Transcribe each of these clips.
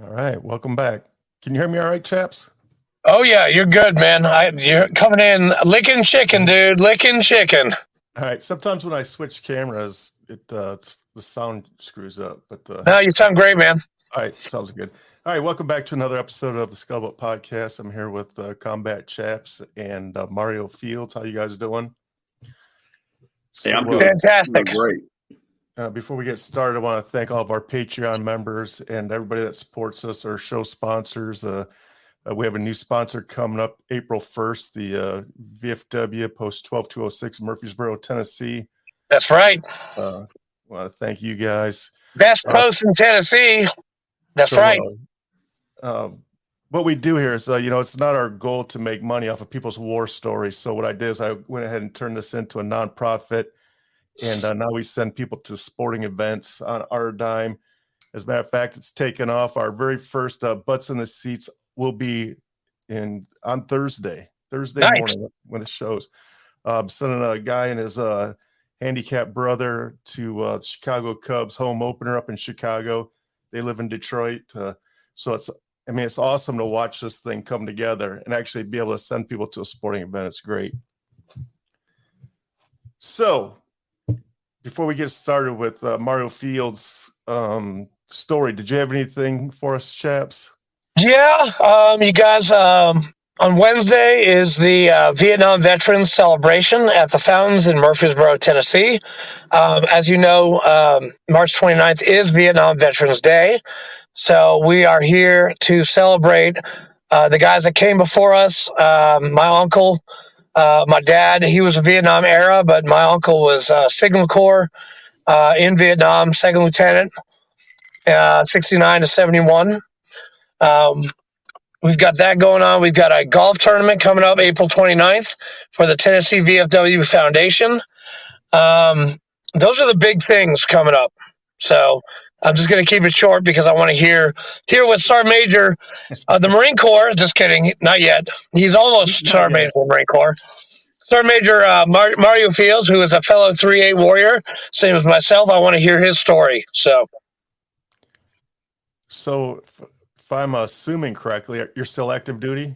All right, welcome back. Can you hear me all right, chaps? Oh yeah, you're good, man. You're coming in licking chicken, dude. Licking chicken. All right, sometimes when I switch cameras, the sound screws up, but No, you sound great, man. all right, sounds good. All right, welcome back to another episode of the Scuttlebutt Podcast. I'm here with Combat Chaps and Mario Fields. How you guys doing? Hey, I'm So, doing Fantastic. great. before we get started, I want to thank all of our Patreon members and everybody that supports us, our show sponsors. We have a new sponsor coming up April 1st, the VFW Post 12206 Murfreesboro, Tennessee. That's right. I want to thank you guys. Best post in Tennessee. That's right. What we do here is, it's not our goal to make money off of people's war stories. So what I did is I went ahead and turned this into a nonprofit, and now we send people to sporting events on our dime. As a matter of fact, it's taken off. Our very first Butts in the Seats will be on Thursday Nice. morning when the show's. Sending a guy and his handicapped brother to Chicago Cubs home opener up in Chicago. They live in Detroit. So it's awesome to watch this thing come together and actually be able to send people to a sporting event. It's great. So before we get started with Mario Fields' story, did you have anything for us, chaps? Yeah, you guys. On Wednesday is the Vietnam Veterans Celebration at the Fountains in Murfreesboro, Tennessee. As you know, March 29th is Vietnam Veterans Day. So we are here to celebrate the guys that came before us. My uncle, my dad, he was a Vietnam era, but my uncle was Signal Corps in Vietnam, second lieutenant, 69 to 71. We've got that going on. We've got a golf tournament coming up April 29th for the Tennessee VFW Foundation. Those are the big things coming up. So I'm just going to keep it short because I want to hear what Sergeant Major the Marine Corps, just kidding, not yet. He's almost Sergeant Major of the Marine Corps. Sergeant Major Mario Fields, who is a fellow 3-8 warrior, same as myself. I want to hear his story. So If I'm assuming correctly, you're still active duty?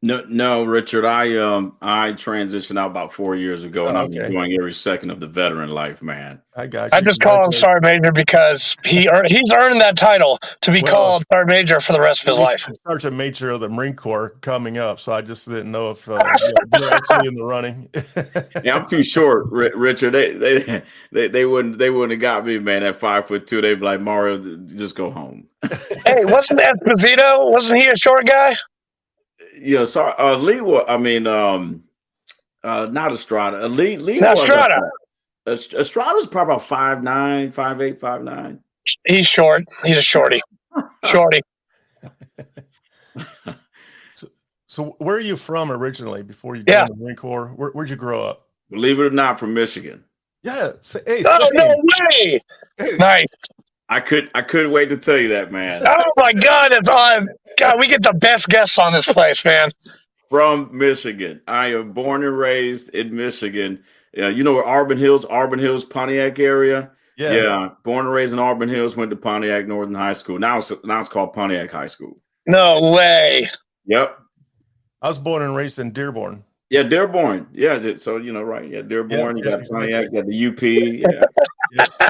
No, Richard. I transitioned out about 4 years ago, and I'm enjoying every second of the veteran life, man. I got you. I just call him Sergeant Major because he's earned that title to be called Sergeant Major for the rest of his life. Sergeant Major of the Marine Corps coming up, so I just didn't know if you're actually in the running. Yeah, I'm too short, Richard. They wouldn't have got me, man. At 5'2", they'd be like, Mario, just go home. Hey, wasn't Esposito? Wasn't he a short guy? Yeah, sorry. Lee was. I mean, not Estrada. Lee not was. Estrada. Estrada's probably about 5'9", 5'8", 5'9". He's short. He's a shorty. Shorty. So where are you from originally before you joined the Marine Corps? Where'd you grow up? Believe it or not, from Michigan. Yeah. Oh, no way. Hey. Nice. I couldn't wait to tell you that, man. Oh my God, it's on. God, we get the best guests on this place, man. From Michigan. I am born and raised in Michigan. You know where Auburn Hills, Pontiac area? Yeah. Born and raised in Auburn Hills, went to Pontiac Northern High School. Now it's called Pontiac High School. No way. Yep. I was born and raised in Dearborn. Yeah, Dearborn. Yeah, so right. Yeah, Dearborn. You got Pontiac, you got the UP. Yeah.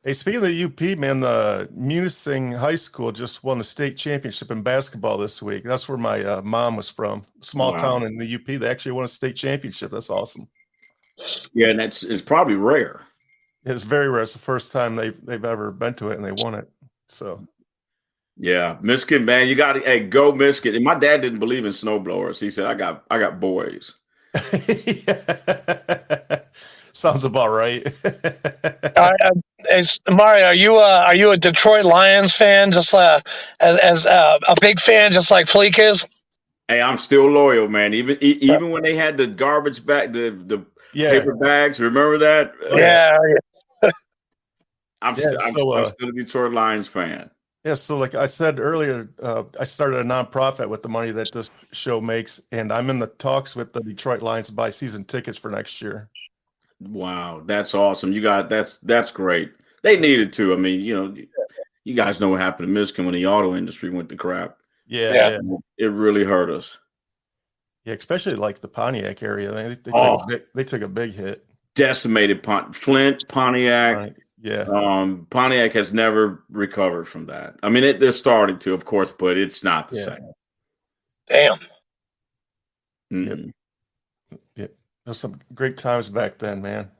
Hey, speaking of the UP, man, the Munising High School just won the state championship in basketball this week. That's where my mom was from. Small town in the UP. They actually won a state championship. That's awesome. Yeah, and it's probably rare. It's very rare. It's the first time they've ever been to it, and they won it. So, yeah, Michigan, man, you got to go Michigan. And my dad didn't believe in snowblowers. He said, "I got boys." Sounds about right. Mario, are you a Detroit Lions fan? Just as a big fan, just like Fleek is. Hey, I'm still loyal, man. Even when they had the garbage bag, the paper bags. Remember that? Yeah. I'm still a Detroit Lions fan. Yeah, so like I said earlier, I started a nonprofit with the money that this show makes, and I'm in the talks with the Detroit Lions to buy season tickets for next year. Wow, that's awesome. You got that's great. They needed to. I mean, you guys know what happened to Michigan when the auto industry went to crap. Yeah. It really hurt us. Yeah, especially like the Pontiac area. They took a big hit. Decimated Flint, Pontiac. Yeah. Pontiac has never recovered from that. I mean, they're starting to, of course, but it's not the same. Damn. Mm-hmm. Yep. There's some great times back then, man.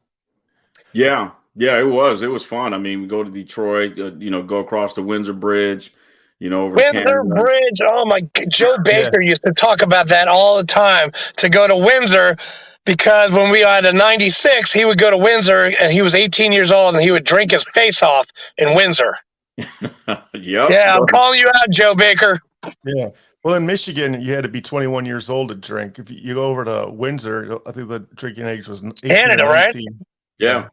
Yeah, it was. It was fun. I mean, we go to Detroit, go across the Windsor Bridge, over Windsor Canada. Bridge. Oh my! Joe Baker used to talk about that all the time. To go to Windsor, because when we had a '96, he would go to Windsor, and he was 18 years old, and he would drink his face off in Windsor. Yep. Yeah, I'm calling you out, Joe Baker. Yeah. Well, in Michigan, you had to be 21 years old to drink. If you go over to Windsor, I think the drinking age was 18 Canada, right? Yeah.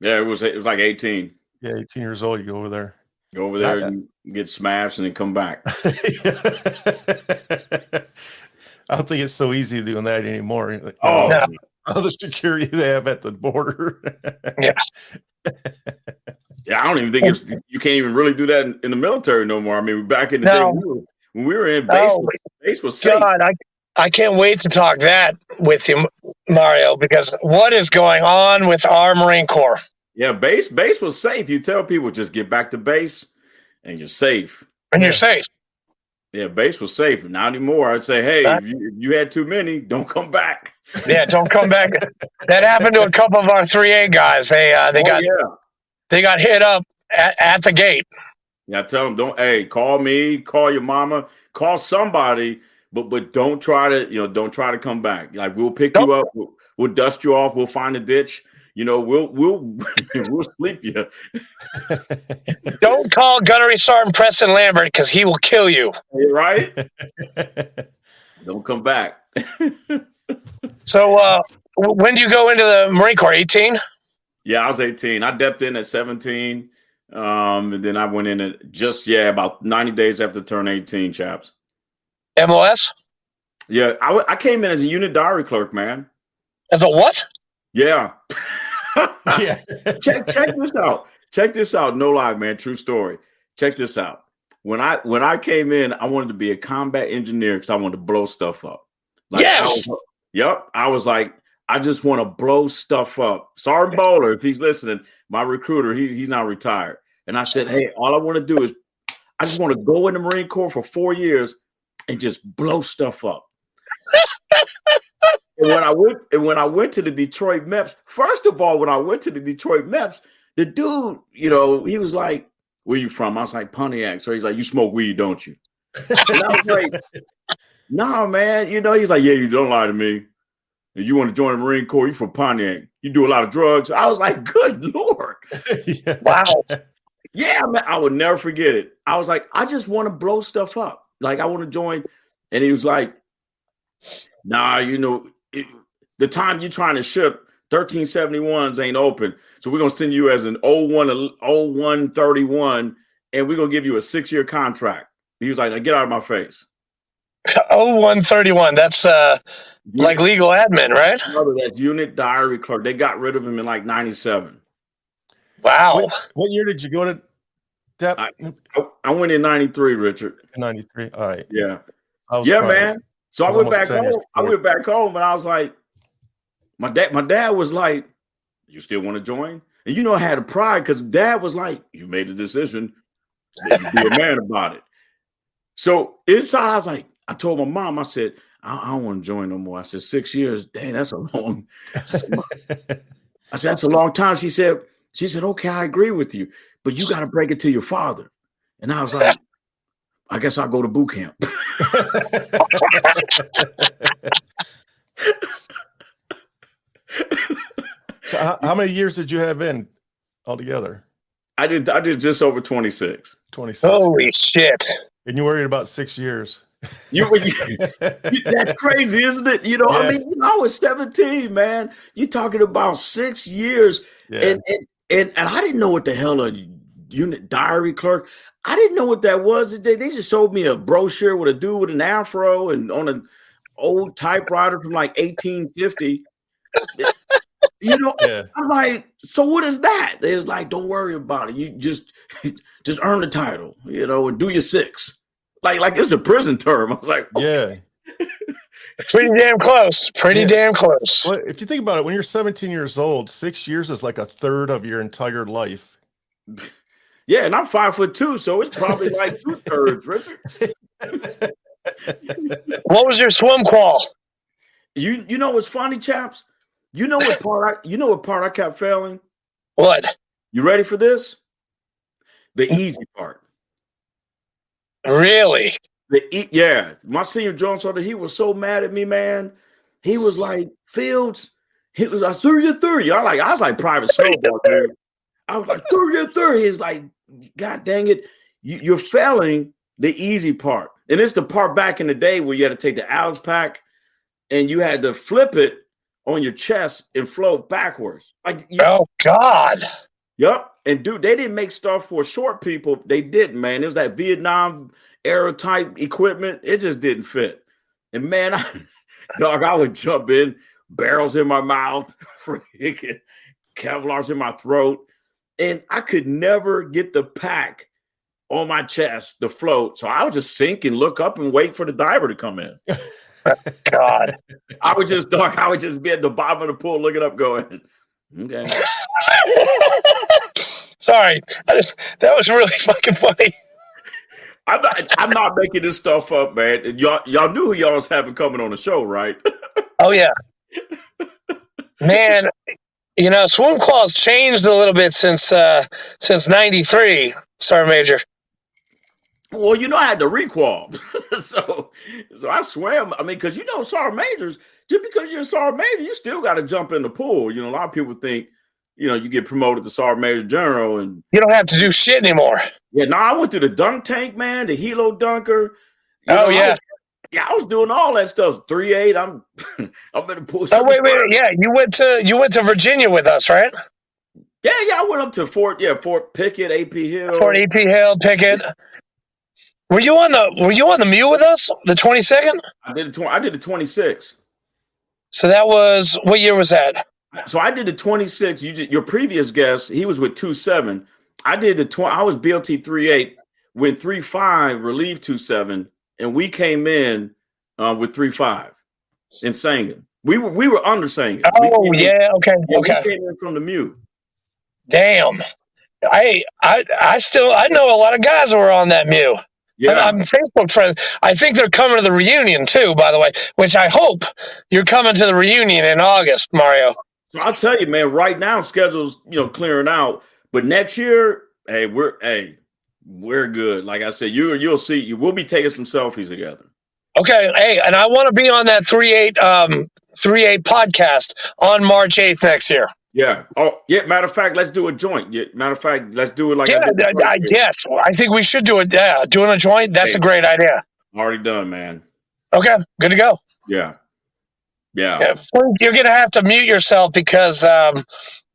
It was like 18. Yeah, 18 years old. You go over there. Go over there and get smashed and then come back. I don't think it's so easy doing that anymore. Like, all the security they have at the border. Yeah. Yeah, I don't even think you can't even really do that in the military no more. I mean, back in the day when we were in base was safe. God, I can't wait to talk that with you, Mario, because what is going on with our Marine Corps? Yeah, base was safe. You tell people just get back to base and you're safe. And you're safe. Yeah, base was safe. Not anymore. I'd say, hey, if you had too many, don't come back. Yeah, don't come back. That happened to a couple of our 3A guys. They got hit up at the gate. Yeah, tell them call me, call your mama, call somebody, but don't try to come back. Like we'll pick you up, we'll dust you off, we'll find a ditch. We'll sleep you. Don't call Gunnery Sergeant Preston Lambert because he will kill you. Right? Don't come back. So, when do you go into the Marine Corps? 18? Yeah, I was 18. I depped in at 17. And then I went in at about 90 days after turn 18, chaps. MOS? Yeah, I came in as a unit diary clerk, man. As a what? Yeah. Yeah. Check this out. Check this out. No lie, man. True story. Check this out. When I came in, I wanted to be a combat engineer because I wanted to blow stuff up. Yes. I was like, I just want to blow stuff up. Sergeant Bowler, if he's listening, my recruiter, he's now retired. And I said, hey, all I want to do is I just want to go in the Marine Corps for 4 years and just blow stuff up. And when I went to the Detroit MEPS, first of all, when I went to the Detroit MEPS, the dude, he was like, where you from? I was like, Pontiac. So he's like, you smoke weed, don't you? And I was like, nah, man. He's like, yeah, you don't lie to me. If you want to join the Marine Corps, you from Pontiac. You do a lot of drugs. I was like, good Lord. Yeah. Wow. Yeah, man. I would never forget it. I was like, I just want to blow stuff up. Like, I want to join. And he was like, nah, the time you're trying to ship 1371s ain't open. So we're going to send you as an 0131, and we're going to give you a 6-year contract. He was like, now get out of my face. 0131. That's like legal admin, right? That's unit diary clerk. They got rid of him in like 97. Wow. What year did you go to DEP? I went in 93, Richard. 93. All right. Yeah. Man. So I went back home. And I was like, my dad was like, you still want to join? And I had a pride because Dad was like, you made a decision. Then you be a man about it. So inside, I was like, I told my mom, I said, I don't want to join no more. I said, 6 years. Dang, that's a long. I said, that's a long time. She said, okay, I agree with you, but you got to break it to your father. And I was like, I guess I'll go to boot camp. So how many years did you have in altogether? I did just over 26. 26. Holy shit. And you worried about 6 years. That's crazy, isn't it? Yeah. I mean, I was 17, man. You're talking about 6 years. Yeah. And I didn't know what the hell a unit diary clerk. I didn't know what that was. They just showed me a brochure with a dude with an afro and on an old typewriter from like 1850. You know, Yeah. I'm like, so what is that? They was like, don't worry about it. You just earn the title, you know, and do your 6. Like it's a prison term. I was like, okay. Yeah. Pretty damn close. Pretty damn close. Well, if you think about it, when you're 17 years old, 6 years is like a third of your entire life. Yeah, and I'm 5'2", so it's probably like 2/3, Richard. What was your swim qual? You know what's funny, chaps? You know what part I kept failing? What? You ready for this? The easy part. Really? Yeah. My senior Jones Hunter, he was so mad at me, man. He was like, Fields, I threw you 30. I was like private snowball, dude. I was like, threw you 30. He's like, God dang it. You're failing the easy part. And it's the part back in the day where you had to take the Alice pack and you had to flip it on your chest and float backwards. Oh God. Yep. And dude, they didn't make stuff for short people. They didn't, man. It was that Vietnam era type equipment. It just didn't fit. And man, I would jump in, barrels in my mouth, freaking Kevlar's in my throat. And I could never get the pack on my chest to float. So I would just sink and look up and wait for the diver to come in. God. I would just be at the bottom of the pool looking up going, okay. Sorry. That was really fucking funny. I'm not making this stuff up, man. Y'all knew who y'all was having coming on the show, right? Oh yeah. Man, you know, swim qual's changed a little bit since 93, Sergeant Major. Well, you know, I had to requal. so I swam. I mean, because you know, Sergeant Majors, just because you're a Sergeant Major, you still got to jump in the pool. You know, a lot of people think, you know, you get promoted to Sergeant Major General and you don't have to do shit anymore. Yeah, no, I went through the dunk tank, man, the helo dunker. Yeah. I was doing all that stuff. 3.8. I'm in the pool. Oh wait. Yeah, you went to Virginia with us, right? Yeah, I went up to Fort Pickett, AP Hill. Fort AP Hill, Pickett. Were you on the Mew with us? The 22nd? I did the 26. So that was, what year was that? So I did the 26. Your previous guest, he was with 2.7. I did I was BLT 3.8, went 3.5, relieved 2.7, and we came in with 3.5 in Sangan. We were under Sangan. Oh yeah, okay. Yeah, okay. We came in from the Mew. Damn. I know a lot of guys who were on that Mew. Yeah. I'm Facebook friends. I think they're coming to the reunion too, by the way, which I hope you're coming to the reunion in August, Mario. So I'll tell you, man, right now schedule's, clearing out, but next year, we're good. Like I said, you'll see, we'll be taking some selfies together. Okay. Hey, and I want to be on that 3.8 podcast on March 8th next year. Yeah. Oh, yeah. Matter of fact, let's do a joint. Yeah. Matter of fact, let's do it like yes. I think we should do it. Yeah, doing a joint. That's a great idea. Already done, man. Okay, good to go. Yeah. You're gonna have to mute yourself because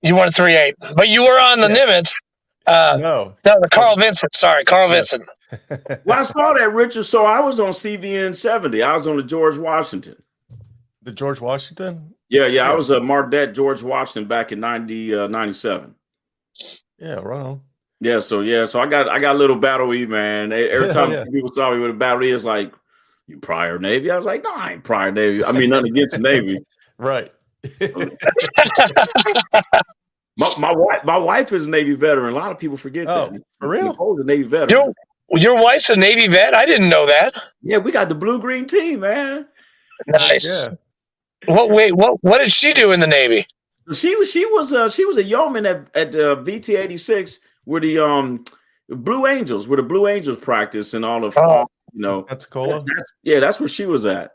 you won 3.8, but you were on the Nimitz. No, the Carl Vincent. Sorry, Carl Vincent. Well, I saw that, Richard. So I was on CVN 70. I was on the George Washington. The George Washington? Yeah. I was a Mardette George Washington back in 97. Yeah, right on. Yeah, so I got a little battle E, man. Every time people saw me with a battle E, it's like, you prior Navy? I was like, no, I ain't prior Navy. I mean, nothing against the Navy. Right. my wife is a Navy veteran. A lot of people forget that. For real? Nicole's a Navy veteran. Your wife's a Navy vet? I didn't know that. Yeah, we got the blue-green team, man. Nice. Yeah. What did she do in the Navy? She was a yeoman at VT 86 where the Blue Angels, where the Blue Angels practice and all the That's cool. That's where she was at.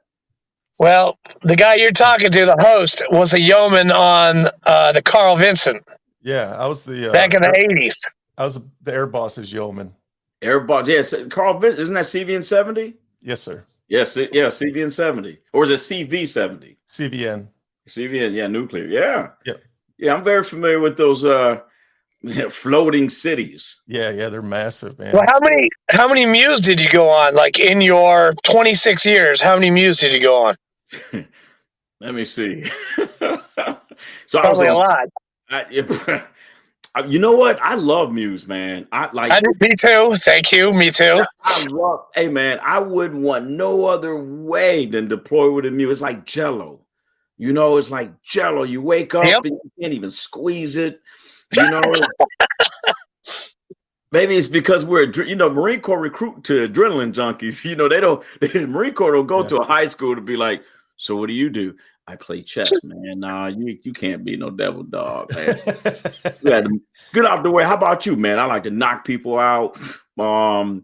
Well, the guy you're talking to, the host, was a yeoman on the Carl Vincent. Yeah, I was the back in the 80s. I was the Air Boss's yeoman. Air Boss, Carl Vincent, isn't that CVN 70? Yes, sir. Yes, CVN 70, or is it CV 70? CVN, yeah, nuclear, yeah. Yep. Yeah, I'm very familiar with those floating cities. Yeah, they're massive, man. Well, how many Mews did you go on? Like in your 26 years, how many Mews did you go on? Let me see. So Probably a lot. You know what? I love Muse, man. Me too. Thank you. Me too. Hey, man, I wouldn't want no other way than deploy with a Muse. It's like Jello. You know, it's like Jello. You wake up and you can't even squeeze it. You know, maybe it's because we're, Marine Corps recruit to adrenaline junkies. You know, the Marine Corps don't go to a high school to be like, so what do? I play chess, man. Nah, you can't be no devil dog, man. You had to get out the way. How about you, man? I like to knock people out. I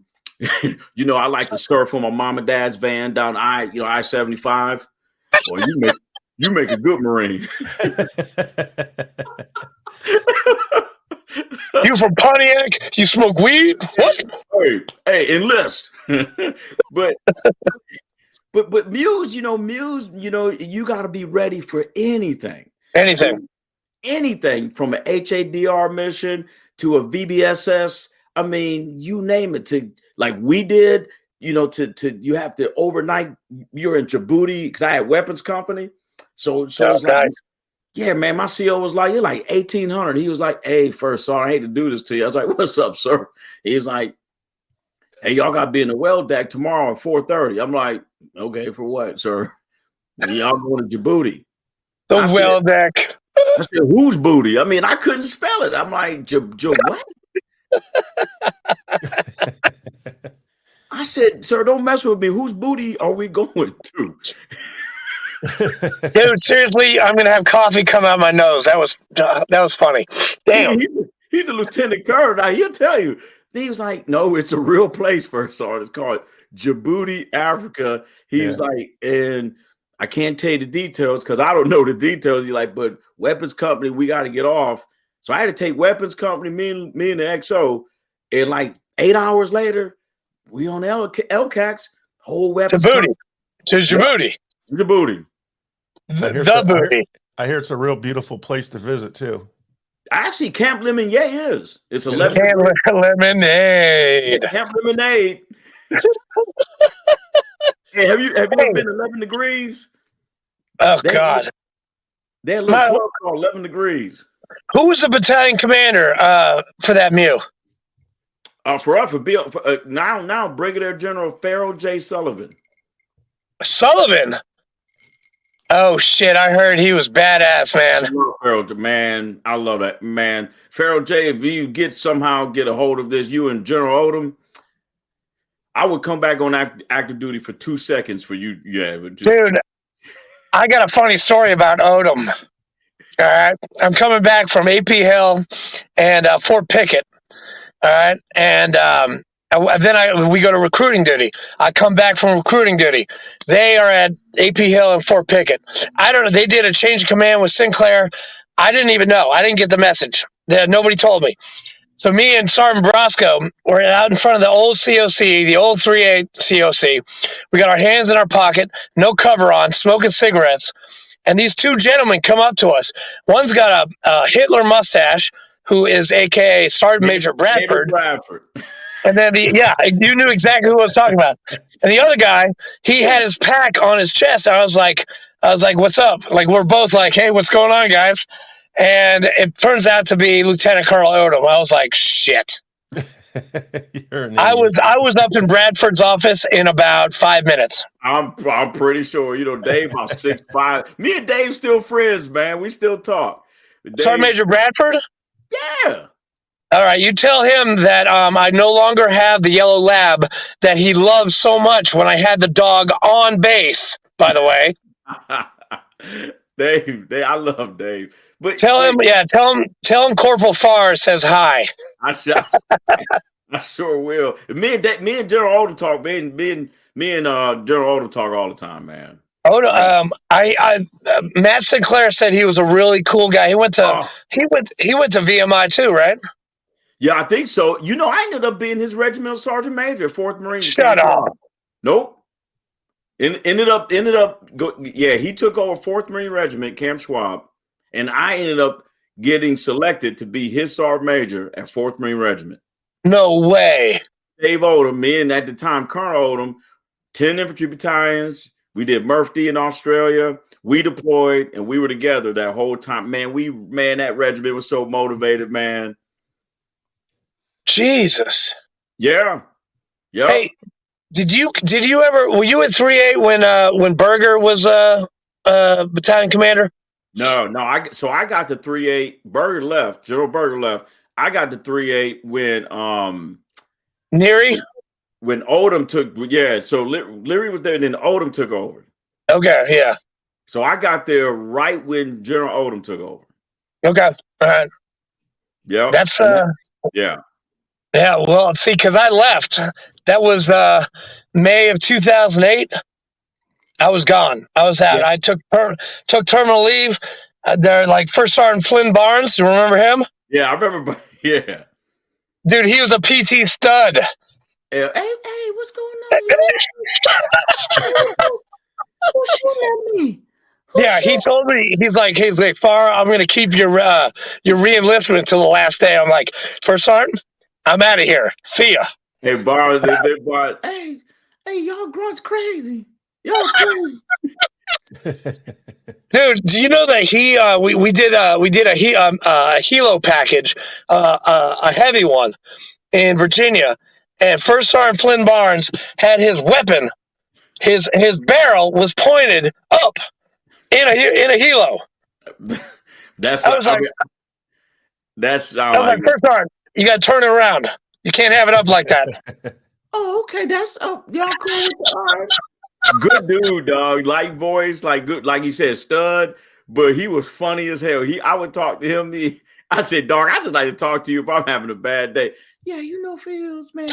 like to surf on my mom and dad's van down I-75. Well, you make a good Marine. You from Pontiac? You smoke weed? What? Hey, enlist. But Muse, you got to be ready for anything. Anything from an HADR mission to a VBSS. I mean, you name it. To like we did, you have to overnight. You're in Djibouti because I had weapons company. So it's like, yeah, man. My CO was like, you're like 1,800. He was like, hey, first, sorry, I hate to do this to you. I was like, what's up, sir? He's like, hey, y'all got to be in the well deck tomorrow at 4:30. I'm like, okay, for what, sir? Y'all going to Djibouti. The well deck. I said, whose booty? I mean, I couldn't spell it. I'm like, what? I said, sir, don't mess with me. Whose booty are we going to? Dude, seriously, I'm going to have coffee come out my nose. That was funny. Damn. He's a lieutenant colonel. Now, he'll tell you. He was like, no, it's a real place, first sergeant. It's called Djibouti, Africa. He was like, and I can't tell you the details because I don't know the details. He's like, but weapons company, we got to get off. So I had to take weapons company, me and the XO, and like 8 hours later, we on LCAX, whole weapons company. To Djibouti. Djibouti. I hear it's a real beautiful place to visit too. Actually, Camp Lemonade is. It's 11. Camp Lemonade. Camp Lemonade. Hey, have you ever been 11 degrees? Oh, God. They had a little club called 11 degrees. Who was the battalion commander for that meal? For us, now Brigadier General Pharaoh J. Sullivan. Sullivan? Oh, shit. I heard he was badass, man. I love that, man. Pharaoh J., if you somehow get a hold of this, you and General Odom, I would come back on active duty for 2 seconds for you. Yeah, dude, I got a funny story about Odom. All right. I'm coming back from AP Hill and Fort Pickett. All right. And then we go to recruiting duty. I come back from recruiting duty. They are at AP Hill and Fort Pickett. I don't know. They did a change of command with Sinclair. I didn't even know. I didn't get the message. Nobody told me. So me and Sergeant Brosco were out in front of the old COC, the old 3-8 COC. We got our hands in our pocket, no cover on, smoking cigarettes. And these two gentlemen come up to us. One's got a Hitler mustache, who is AKA Sergeant Major Bradford. And then you knew exactly who I was talking about. And the other guy, he had his pack on his chest. I was like, what's up? Like, we're both like, hey, what's going on, guys? And it turns out to be Lieutenant Colonel Odom. I was like, shit. I was up in Bradford's office in about 5 minutes. I'm pretty sure. Dave about 6'5". Me and Dave still friends, man. We still talk. Sergeant Major Bradford? Yeah. All right, you tell him that I no longer have the yellow lab that he loved so much when I had the dog on base, by the way. Dave, I love Dave. But tell him Corporal Farr says hi. I sure will. Me and General Odom talk. Me and General Odom talk all the time, man. Matt Sinclair said he was a really cool guy. He went to VMI too, right? Yeah, I think so. I ended up being his regimental sergeant major, 4th Marine. Shut up. Nope. He took over 4th Marine Regiment, Camp Schwab, and I ended up getting selected to be his sergeant major at 4th Marine Regiment. No way. Dave Odom, me and at the time Colonel Odom, 10 infantry battalions. We did Murphy in Australia. We deployed and we were together that whole time. Man, that regiment was so motivated, man. Jesus. Yeah. Yep. Hey, did you ever, were you at 3-8 when Berger was battalion commander? No. I got to 3-8. Berger left. General Berger left. I got to 3-8 when Neary? When Odom took, so Leary was there and then Odom took over. Okay, yeah. So I got there right when General Odom took over. Okay, all right. Yeah. That's, yeah. Yeah, well, see, because I left. That was May of 2008. I was gone. I was out. Yeah. I took terminal leave. They're like First Sergeant Flynn Barnes. Do you remember him? Yeah, I remember. Yeah. Dude, he was a PT stud. Hey, what's going on? Who's shooting at me? Yeah, he told me, he's like, Farr, I'm going to keep your re-enlistment until the last day. I'm like, First Sergeant, I'm out of here. See ya. Hey, Barnes, hey, y'all grunts crazy. Y'all crazy. Dude, do you know that we did a helo package, a heavy one in Virginia, and First Sergeant Flynn Barnes had his weapon, his barrel was pointed up in a helo. That's I was like, First Sergeant, you got to turn it around. You can't have it up like that. Oh, okay, y'all cool. All right. Good dude, dog. Light voice, like good, like he said, stud. But he was funny as hell. I would talk to him. I said, dog, I just like to talk to you if I'm having a bad day. Yeah, Fields, man.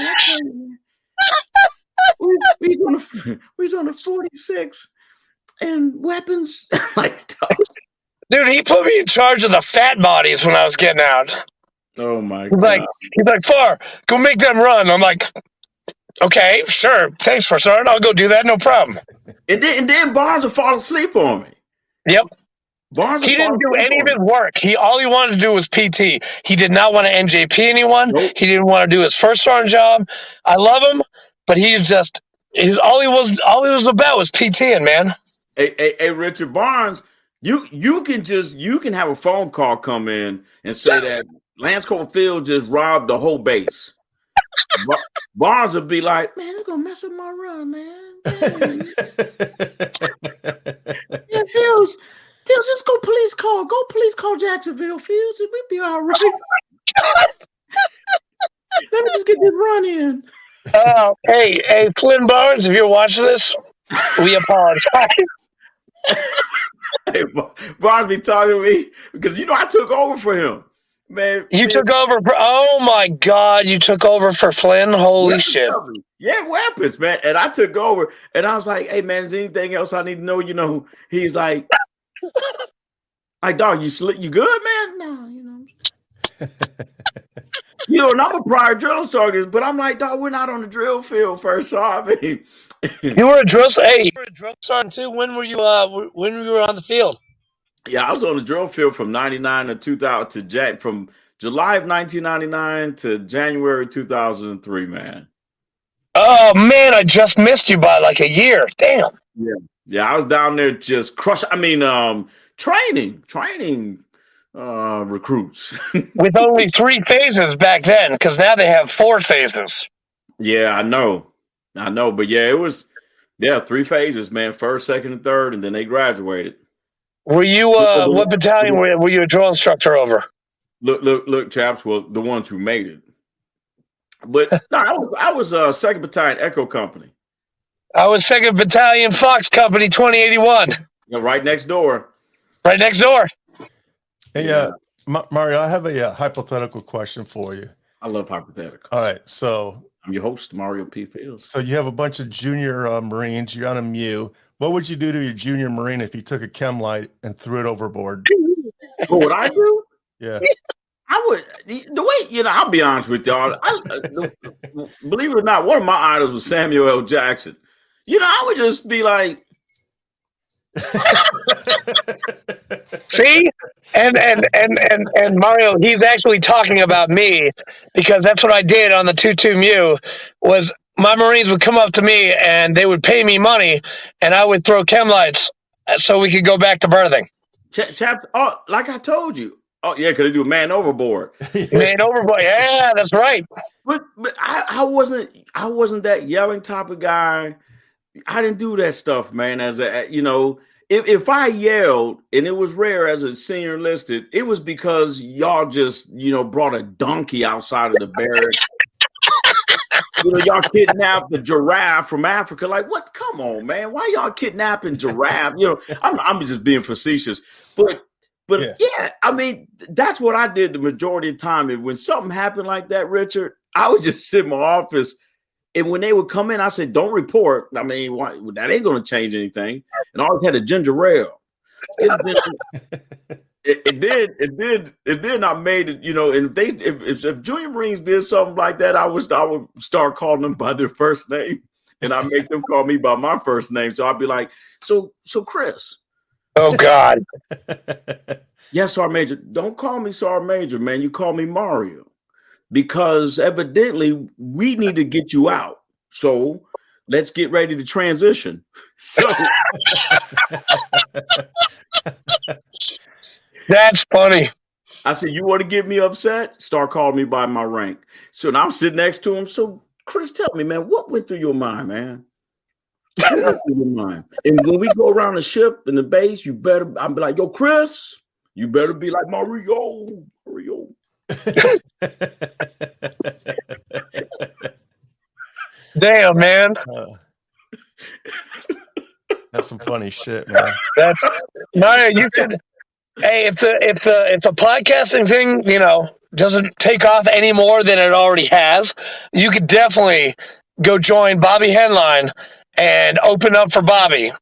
We's on the 46 and weapons. Like, dog. Dude, he put me in charge of the fat bodies when I was getting out. Oh my God. He's like, Farr, go make them run. I'm like, okay, sure. Thanks, First Sergeant. I'll go do that. No problem. And then Barnes would fall asleep on me. Yep. He didn't do any of his work. All he wanted to do was PT. He did not want to NJP anyone. Nope. He didn't want to do his First Sergeant job. I love him, but all he was about was PTing, man. Hey, Richard Barnes, you can have a phone call come in and say that Lance Corporal Field just robbed the whole base. Barnes would be like, man, it's gonna mess up my run, man. Yeah, Fields, just go police call. Go police call Jacksonville, Fields, and we'll be all right. Let me just get this run in. Hey, Flynn Barnes, if you're watching this, we apologize. Hey, Barnes be talking to me because I took over for him. Man, took over for, oh my God, you took over for Flynn? Holy shit. Yeah, weapons, man. And I took over and I was like, hey man, is there anything else I need to know? He's like, dog, you good, man? No, and I'm a prior drill instructor, but I'm like, dog, we're not on the drill field first. So I mean, you were a drill sergeant too. When were you on the field? Yeah, I was on the drill field from 99 to 2000 from July of 1999 to January 2003, man. Oh man, I just missed you by like a year. Damn. Yeah, I was down there just crushing. I mean, training recruits with only 3 phases back then, because now they have 4 phases. Yeah, I know, but yeah, it was 3 phases, man. First, second, and third, and then they graduated. Were you what battalion were you a drill instructor over? Look, chaps. Well, the ones who made it. But no, I was 2nd Battalion Echo Company. I was 2nd Battalion Fox Company 2081. Right next door. Right next door. Hey, Mario, I have a hypothetical question for you. I love hypotheticals. All right, so I'm your host, Mario P. Fields. So you have a bunch of junior Marines. You're on a MEU. What would you do to your junior Marine if he took a chem light and threw it overboard? What would I do? Yeah. I would, the way, I'll be honest with y'all. Believe it or not, one of my idols was Samuel L. Jackson. I would just be like, see, and Mario, he's actually talking about me, because that's what I did on the 2-2 MEU. Was my Marines would come up to me and they would pay me money, and I would throw chem lights so we could go back to birthing. Chapter. Oh, like I told you. Oh yeah, could they do man overboard? Man overboard. Yeah, that's right. But I wasn't that yelling type of guy. I didn't do that stuff, man. As a if I yelled, and it was rare as a senior enlisted, it was because y'all just brought a donkey outside of the barracks. Y'all kidnapped the giraffe from Africa. Like, what? Come on, man. Why y'all kidnapping giraffe? I'm just being facetious. But yeah, I mean, that's what I did the majority of the time. And when something happened like that, Richard, I would just sit in my office. And when they would come in, I said, don't report. I mean, why, that ain't going to change anything. And I always had a ginger ale. It did. I made it, and if Junior Marines did something like that, I would start calling them by their first name, and I make them call me by my first name. So I'd be like, so Chris. Oh God. Yes, Sergeant Major. Don't call me Sergeant Major, man. You call me Mario, because evidently we need to get you out. So let's get ready to transition. So. That's funny. I said, you want to get me upset? Start calling me by my rank. So now I'm sitting next to him. So, Chris, tell me, man, what went through your mind, man? What went through your mind? And when we go around the ship and the base, I'll be like, yo, Chris, you better be like Mario. Damn, man. That's some funny shit, man. That's Mario. You could. Hey, if the podcasting thing, doesn't take off any more than it already has, you could definitely go join Bobby Henline and open up for Bobby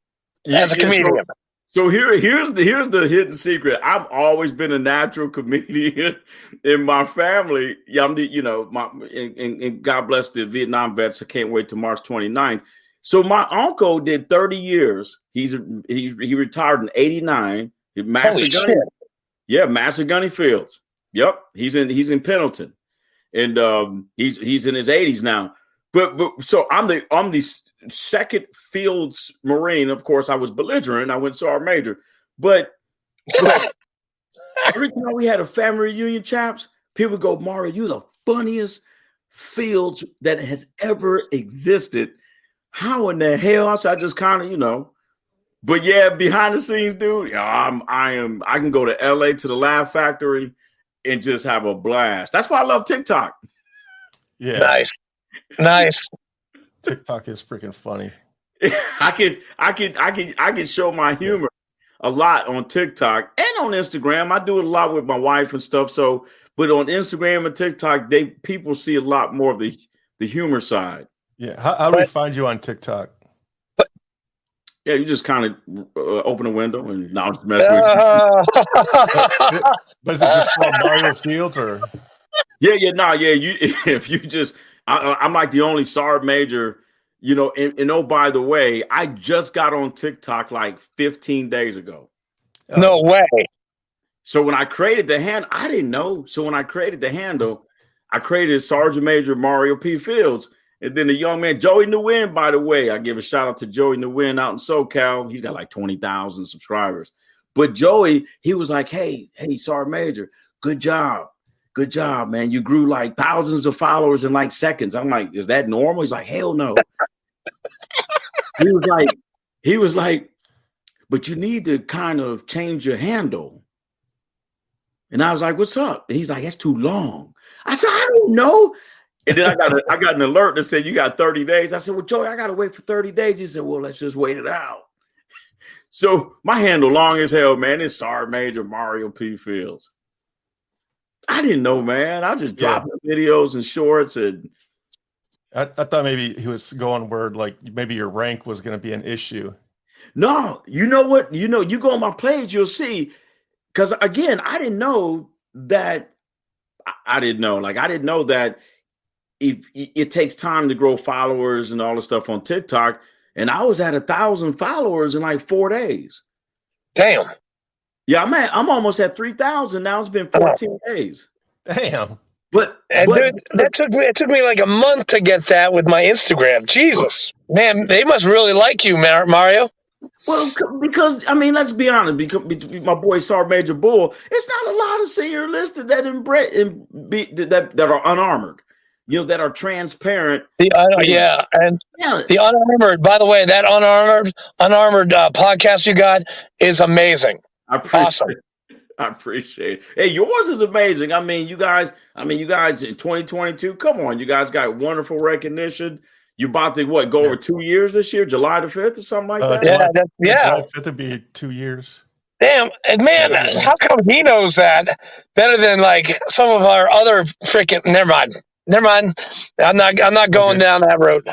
as a comedian. So here's the hidden secret. I've always been a natural comedian in my family. Yeah, I'm and God bless the Vietnam vets. I can't wait till March 29th. So my uncle did 30 years. He retired in 89. Master Gunny Fields. Yep, he's in Pendleton, and he's in his 80s now. But so I'm the second Fields Marine. Of course, I was belligerent. I went Sergeant Major, but every time we had a family reunion, chaps, people would go, Mario, you're the funniest Fields that has ever existed. How in the hell? So I just kind of But yeah, behind the scenes, dude, I can go to LA to the Laugh Factory and just have a blast. That's why I love TikTok. Yeah. Nice. TikTok is freaking funny. I can show my humor a lot on TikTok and on Instagram. I do it a lot with my wife and stuff. So, but on Instagram and TikTok, people see a lot more of the humor side. Yeah. How do we find you on TikTok? Yeah, you just kind of open a window and now it's messing with you. But is it just called Mario Fields or? Yeah. If you just, I'm like the only Sergeant Major, and oh, by the way, I just got on TikTok like 15 days ago. No way. So when I created the handle, I didn't know. So when I created the handle, I created Sergeant Major Mario P. Fields. And then the young man, Joey Nguyen, by the way, I give a shout out to Joey Nguyen out in SoCal. He's got like 20,000 subscribers. But Joey, he was like, hey, Sergeant Major, good job. Good job, man. You grew like thousands of followers in like seconds. I'm like, is that normal? He's like, hell no. He was like, but you need to kind of change your handle. And I was like, what's up? And he's like, that's too long. I said, I don't know. And then I got an alert that said you got 30 days. I said, well, Joey, I got to wait for 30 days. He said, well, let's just wait it out. So my handle long as hell, man. It's Sergeant Major Mario P. Fields. I didn't know, man. I just dropped videos and shorts. And I thought maybe he was going word like maybe your rank was going to be an issue. No, you know what? You go on my page, you'll see. Because again, I didn't know that. I didn't know that if it takes time to grow followers and all the stuff on TikTok. And I was at 1,000 followers in like 4 days. Damn. Yeah, I'm almost at 3,000 now. It's been 14 days. Damn. But it took me like a month to get that with my Instagram. Jesus, man, they must really like you, Mario. Well, because I mean, let's be honest. Because my boy Sergeant Major Bull, it's not a lot of senior enlisted that that are unarmored. That are transparent. And Yeah. the unarmored. By the way, that unarmored podcast you got is amazing. Awesome. I appreciate it. Hey, yours is amazing. I mean, you guys in 2022. Come on, you guys got wonderful recognition. You're about to go over 2 years this year, July the 5th or something like that? July 5th would be 2 years. Damn, man, how come he knows that better than like some of our other freaking? Never mind. I'm not going down that road.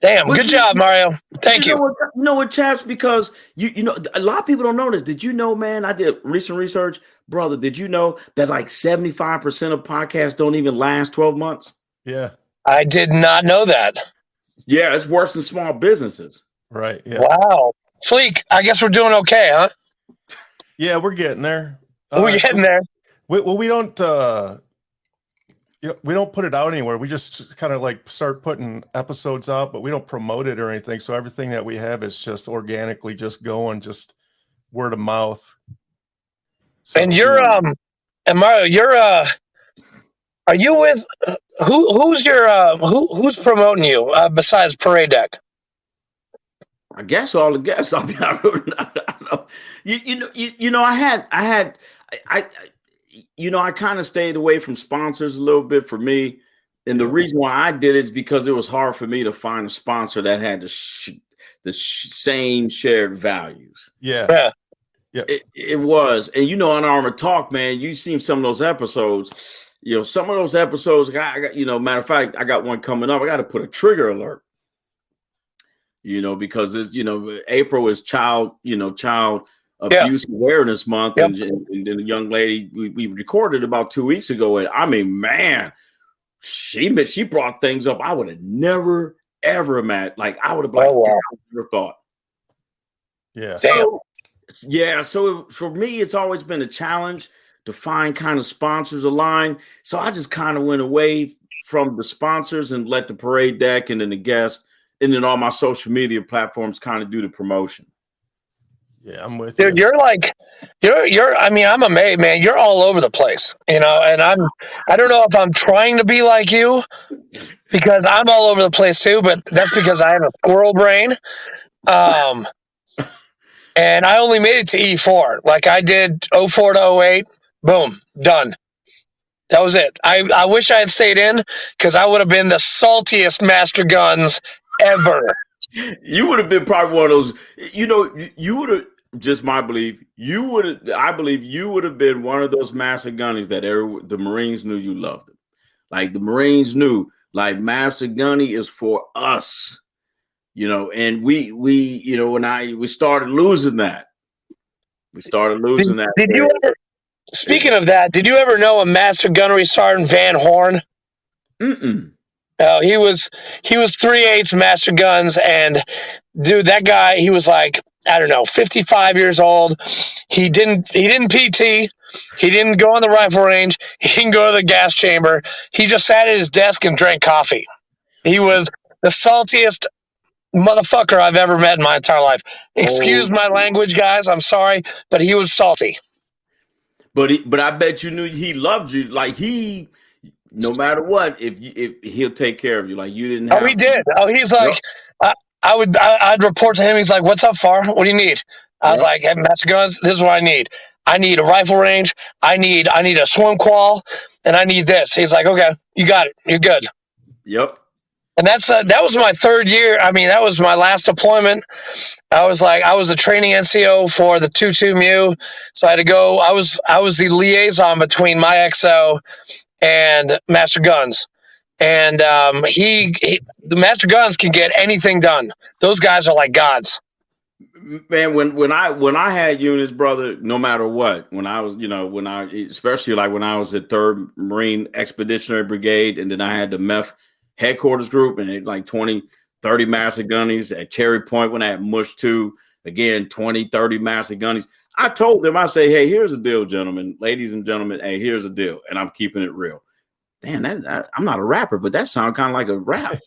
Damn, good job, Mario. Thank you. You know what, chaps? Because you know, a lot of people don't know this. Did you know, man? I did recent research, brother. Did you know that like 75% of podcasts don't even last 12 months? Yeah. I did not know that. Yeah, it's worse than small businesses. Right. Yeah. Wow. Fleek, I guess we're doing okay, huh? Yeah, we're getting there. We're getting there. We don't we don't put it out anywhere. We just kind of like start putting episodes out, but we don't promote it or anything. So everything that we have is just organically just going, just word of mouth. So, and you're and Mario, you're are you with who's promoting you besides Parade Deck? I guess all the guests. I mean, I don't know. I kind of stayed away from sponsors a little bit for me, and the reason why I did it is because it was hard for me to find a sponsor that had the same shared values. Yeah. It was, and on Armored Talk, man, you've seen some of those episodes. Some of those episodes, I got, matter of fact, I got one coming up. I got to put a trigger alert. Because it's, April is child abuse awareness month. Yep. And the young lady we recorded about 2 weeks ago. And I mean, man, she brought things up I would have never, ever imagined. Like I would have never thought. Yeah. So for me, it's always been a challenge to find kind of sponsors align. So I just kind of went away from the sponsors and let the Parade Deck and then the guests and then all my social media platforms kind of do the promotion. Yeah, I'm with you. You're like, I mean, I'm amazed, man. You're all over the place, and I don't know if I'm trying to be like you because I'm all over the place too, but that's because I have a squirrel brain. And I only made it to E4. Like I did 04 to 08. Boom, done. That was it. I wish I had stayed in because I would have been the saltiest Master Guns ever. You would have been probably one of those, you would have, just my belief, I believe you would have been one of those Master Gunnies that the Marines knew you loved them. Like the Marines knew, like Master Gunny is for us, and we when we started losing that. Did you ever, speaking of that, did you ever know a Master Gunnery Sergeant Van Horn? Mm-mm. Oh, he was 3/8 Master Guns, and dude, that guy, he was like, I don't know, 55 years old. He didn't PT. He didn't go on the rifle range. He didn't go to the gas chamber. He just sat at his desk and drank coffee. He was the saltiest motherfucker I've ever met in my entire life. Excuse my language, guys. I'm sorry, but he was salty. But I bet you knew he loved you. Like no matter what, if he'll take care of you, like you didn't. He did. He's like, I'd report to him. He's like, "What's up, Far? What do you need?" I was like, "Hey, Master Guns, this is what I need. I need a rifle range. I need a swim qual, and I need this." He's like, "Okay, you got it. You're good." Yep. And that was my third year. I mean, that was my last deployment. I was a training NCO for the 2-2 Mu, so I had to go. I was the liaison between my XO and Master Guns, and the Master Guns can get anything done. Those guys are like gods. Man, when I had units, brother, no matter what, when I was, especially like when I was at 3rd Marine Expeditionary Brigade, and then I had the MEF headquarters group, and like 20, 30 Master Gunnies at Cherry Point when I had Mush 2, again, 20, 30 Master Gunnies. I told them, I say, hey, here's the deal, gentlemen, ladies and gentlemen. Hey, here's the deal. And I'm keeping it real. Damn, I'm not a rapper, but that sounds kind of like a rap.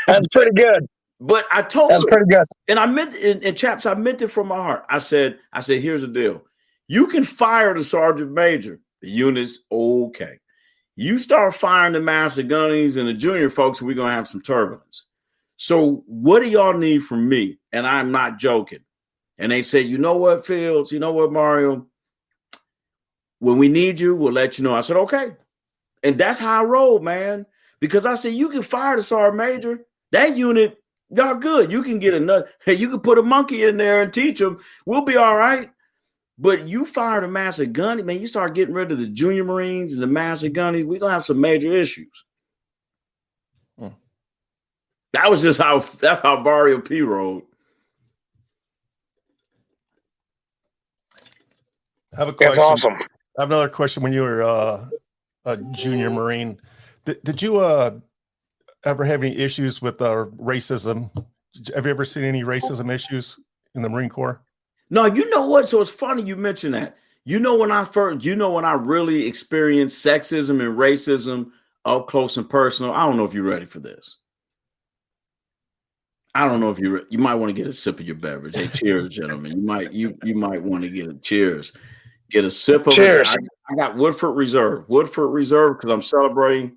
That's pretty good. But I told That's pretty good. and I meant, and chaps, I meant it from my heart. I said, here's the deal. You can fire the sergeant major. The unit's okay. You start firing the master gunnies and the junior folks, we're going to have some turbulence. So what do y'all need from me? And I'm not joking. And they said, you know what, Fields? You know what, Mario? When we need you, we'll let you know. I said, okay. And that's how I rolled, man. Because I said, you can fire the sergeant major. That unit, y'all good. You can get another. Hey, you can put a monkey in there and teach them. We'll be all right. But you fire the master gunny, man, you start getting rid of the junior Marines and the master gunny, we're going to have some major issues. That was just that's how Barrio P rolled. I have a question. That's awesome. I have another question. When you were a junior Marine, did you ever have any issues with racism? Have you ever seen any racism issues in the Marine Corps? No, you know what? So it's funny you mentioned that. When I really experienced sexism and racism up close and personal. I don't know if you're ready for this. I don't know if you might want to get a sip of your beverage. Hey, cheers, gentlemen. You might want to get a cheers. Get a sip of cheers. it. I got Woodford Reserve because I'm celebrating.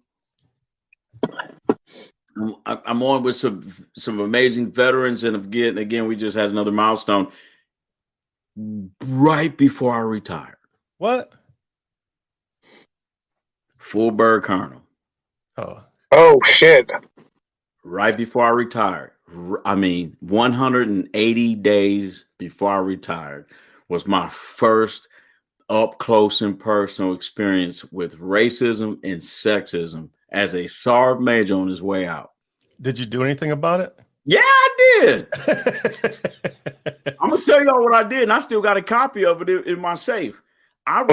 I'm on with some amazing veterans, and again, we just had another milestone. Right before I retired. What? Full bird colonel. Oh, shit. Right before I retired. 180 days before I retired was my first up close and personal experience with racism and sexism as a sergeant major on his way out. Did you do anything about it? Yeah, I did. I'm gonna tell y'all what I did, and I still got a copy of it in my safe. I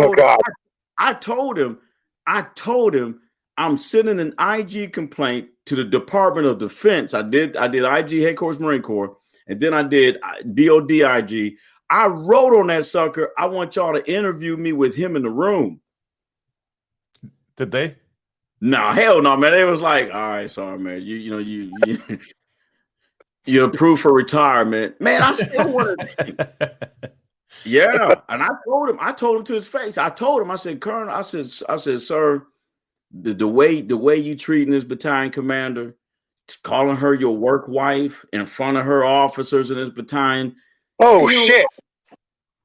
told him I'm sending an IG complaint to the Department of Defense. I did IG Headquarters Marine Corps, and then I did DOD IG. I wrote on that sucker, I want y'all to interview me with him in the room. Did they? No, hell no, man. They was like, all right, sorry, man. You're approved for retirement. Man, I still want to. Yeah. And I told him to his face. I told him, I said, Colonel, I said, sir, the way you treating this battalion commander, calling her your work wife in front of her officers in this battalion. Oh, shit.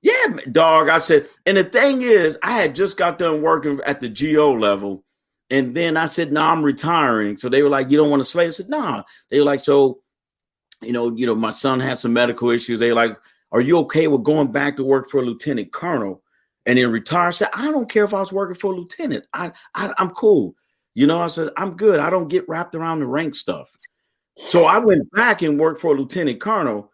Yeah, dog. I said, and the thing is, I had just got done working at the GO level. And then I said, no, I'm retiring. So they were like, you don't want to slay? I said, nah. They were like, so, my son had some medical issues. They were like, are you okay with going back to work for a lieutenant colonel and then retire? I said, I don't care if I was working for a lieutenant. I'm cool. I said, I'm good. I don't get wrapped around the rank stuff. So I went back and worked for a lieutenant colonel.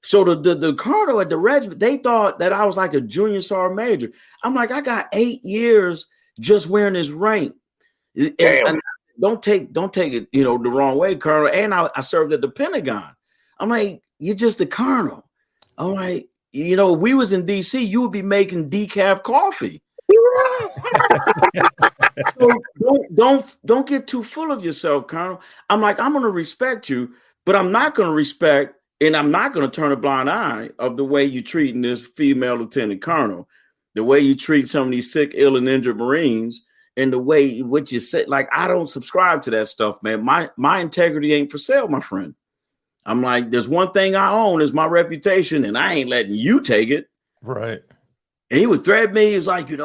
So the colonel at the regiment, they thought that I was like a junior sergeant major. I'm like, I got 8 years just wearing this rank. And don't take it, the wrong way, Colonel. And I served at the Pentagon. I'm like, you're just a colonel. I'm like, if we was in DC, you would be making decaf coffee. So don't get too full of yourself, Colonel. I'm like, I'm going to respect you, but I'm not going to respect, and I'm not going to turn a blind eye of the way you treating this female lieutenant colonel, the way you treat some of these sick, ill, and injured Marines. And the way what you said, like, I don't subscribe to that stuff, man. My integrity ain't for sale, my friend. I'm like, there's one thing I own is my reputation, and I ain't letting you take it. Right. And he would threaten me. He's like, I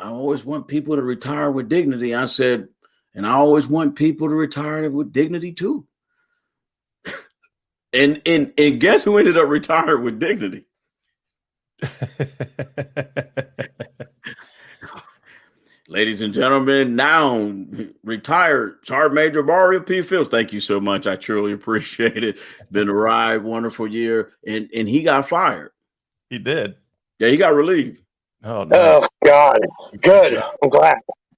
always want people to retire with dignity. I said, and I always want people to retire with dignity too. and guess who ended up retiring with dignity? Ladies and gentlemen, now retired Sergeant Major Barrio P. Fields. Thank you so much. I truly appreciate it. Been a ride, wonderful year. And he got fired. He did. Yeah, he got relieved. Oh, nice. Oh, God. Good. I'm glad.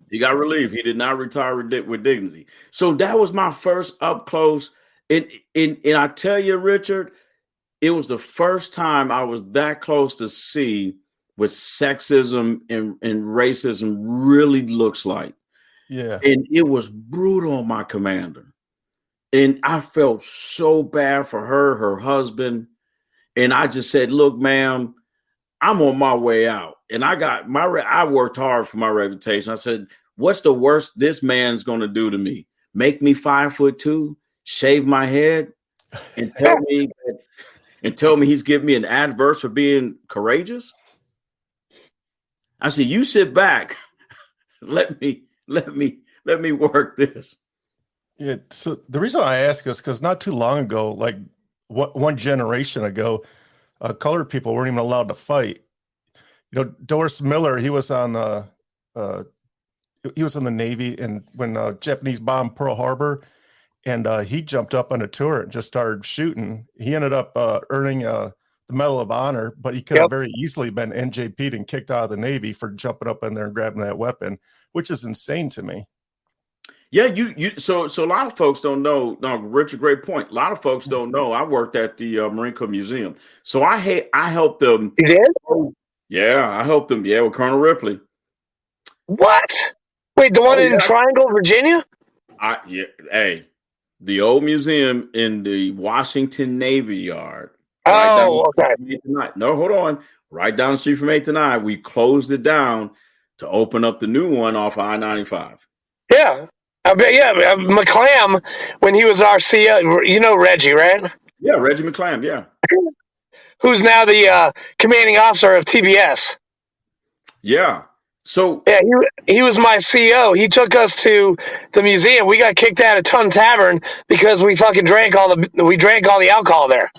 He got relieved. He did not retire with dignity. So that was my first up close. And I tell you, Richard, it was the first time I was that close to see what sexism and racism really looks like. Yeah. And it was brutal on my commander. And I felt so bad for her, her husband. And I just said, look, ma'am, I'm on my way out. And I worked hard for my reputation. I said, what's the worst this man's going to do to me? Make me 5'2", shave my head, and tell me he's giving me an adverse for being courageous? I said, you sit back. Let me work this. Yeah. So the reason I ask is because not too long ago, like one generation ago, colored people weren't even allowed to fight. You know, Doris Miller, he was in the Navy, and when Japanese bombed Pearl Harbor, and he jumped up on a turret and just started shooting. He ended up earning the Medal of Honor, but he could have very easily been NJP'd and kicked out of the Navy for jumping up in there and grabbing that weapon, which is insane to me. Yeah, so a lot of folks don't know. No, Richard, great point. A lot of folks don't know. I worked at the Marine Corps Museum, so I helped them. You did? Yeah, I helped them. Yeah, with Colonel Ripley. What? Wait, the one in Triangle, Virginia? Hey, the old museum in the Washington Navy Yard. Okay. No, hold on. Right down the street from 8th and I, we closed it down to open up the new one off I-95. Yeah. McClam, when he was our CEO, you know Reggie, right? Yeah, Reggie McClam, yeah. Who's now the commanding officer of TBS. Yeah. So yeah, he was my CEO. He took us to the museum. We got kicked out of Ton Tavern because we fucking drank all the alcohol there.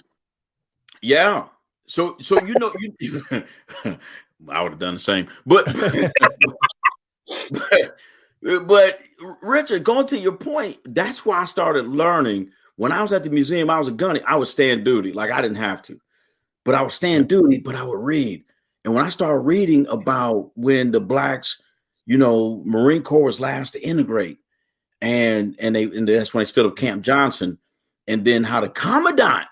Yeah. So you know, I would have done the same. But but Richard, going to your point, that's why I started learning. When I was at the museum, I was a gunny. I would stay in duty. Like I didn't have to, but I would stay in duty, but I would read. And when I started reading about when the blacks, you know, Marine Corps was last to integrate, and that's when they stood up Camp Johnson, and then how the commandant,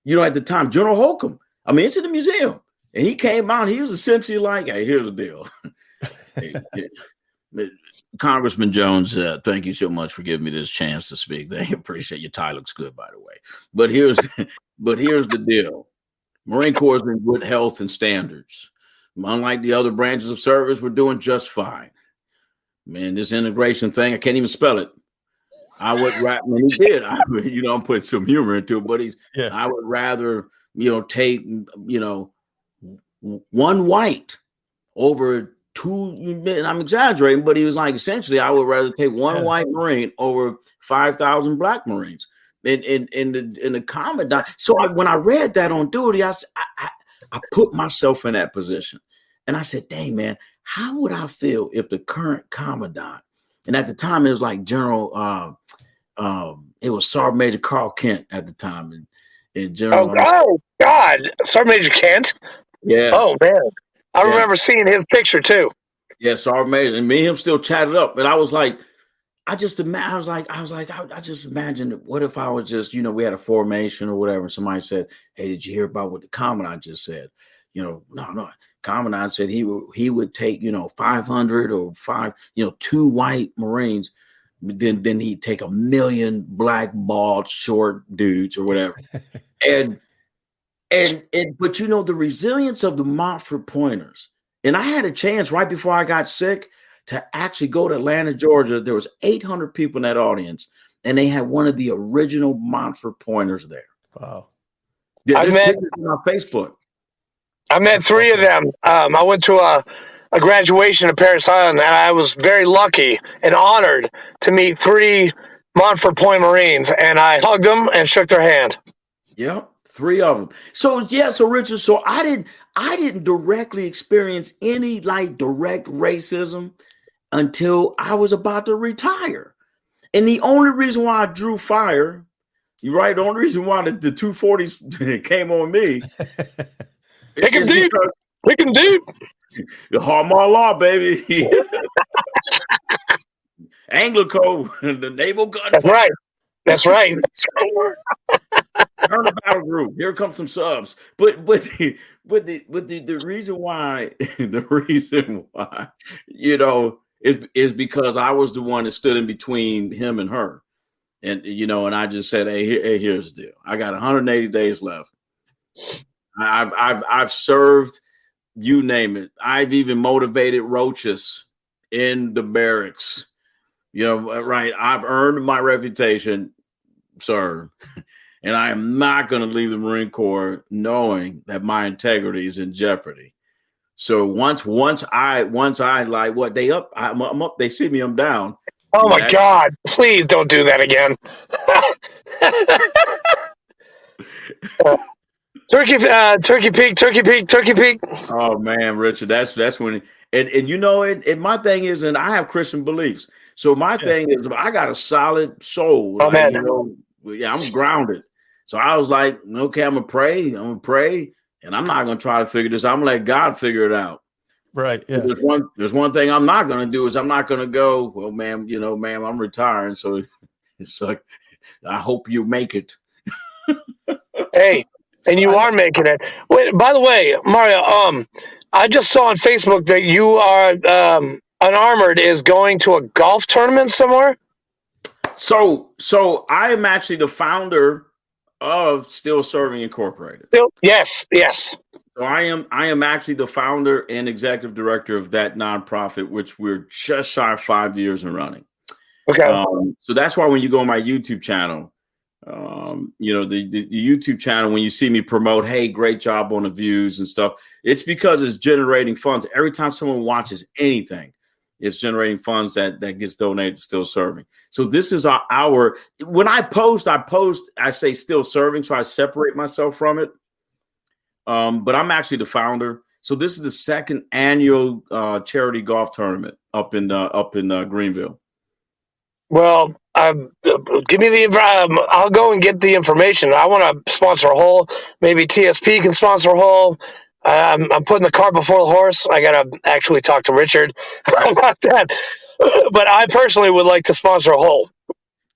you know, at the time, General Holcomb, I mean, it's in the museum, and he came out, he was essentially like, hey, here's the deal. Congressman Jones, thank you so much for giving me this chance to speak. I appreciate your tie looks good, by the way. But here's the deal. Marine Corps is in good health and standards. Unlike the other branches of service, we're doing just fine. Man, this integration thing, I can't even spell it. I would rather, when he did, I'm putting some humor into it, but I would rather, take, one white over two, and I'm exaggerating, but he was like, essentially, I would rather take one white Marine over 5,000 black Marines. In the commandant. So when I read that on duty, I put myself in that position. And I said, dang, man, how would I feel if the current commandant, and at the time it was like General, it was Sergeant Major Carl Kent at the time. And General. Oh, God. Sergeant Major Kent? Yeah. Oh, man. I remember seeing his picture, too. Yeah, Sergeant Major. And me and him still chatted up. And I was like, I just imagine, what if I was just, we had a formation or whatever. And somebody said, hey, did you hear about what the commandant just said? No. Commandant said he would take, 500 or two white Marines. Then he'd take 1 million black, bald, short dudes or whatever. but the resilience of the Montford Pointers. And I had a chance right before I got sick to actually go to Atlanta, Georgia. There was 800 people in that audience, and they had one of the original Montford Pointers there. Wow. Yeah, there's pictures on Facebook. I met 3 of them. I went to a graduation in Paris Island, and I was very lucky and honored to meet 3 Montford Point Marines, and I hugged them and shook their hand. Yeah, 3 of them. So Richard, so I didn't directly experience any direct racism until I was about to retire. And the only reason why I drew fire, you're right, the only reason why the 240s came on me. Pick him deep. Pick him deep. The Harmar Law, baby. Anglico, the naval gun. That's right. Turn the battle group. Here comes some subs. But the reason why is because I was the one that stood in between him and her. And and I just said, hey, here's the deal. I got 180 days left. I've served, you name it. I've even motivated roaches in the barracks. Right? I've earned my reputation, sir, and I am not going to leave the Marine Corps knowing that my integrity is in jeopardy. So once I like what they up, I'm up. They see me, I'm down. Oh my God! Please don't do that again. Turkey Peak. Oh man, Richard, that's when. And my thing is, and I have Christian beliefs. So my thing is, I got a solid soul. Oh, man. I'm grounded. So I was like, okay, I'm gonna pray, and I'm not gonna try to figure this out. I'm gonna let God figure it out. Right. Yeah. There's one thing I'm not gonna do is I'm not gonna go, well, ma'am, I'm retiring. So it's like, I hope you make it. Hey, and you are making it. Wait, by the way, Mario, I just saw on Facebook that you are Unarmored is going to a golf tournament somewhere. So I am actually the founder of Still Serving Incorporated. Yes. So I am actually the founder and executive director of that nonprofit, which we're just shy of 5 years in running. Okay. So that's why when you go on my YouTube channel, the YouTube channel, when you see me promote, hey, great job on the views and stuff, it's because it's generating funds. Every time someone watches anything, it's generating funds that gets donated to Still Serving. So this is our when I post, I say Still Serving, so I separate myself from it. But I'm actually the founder. So this is the second annual charity golf tournament up in Greenville. Well, give me the. I'll go and get the information. I want to sponsor a hole. Maybe TSP can sponsor a hole. I'm putting the cart before the horse. I gotta actually talk to Richard about that. But I personally would like to sponsor a hole.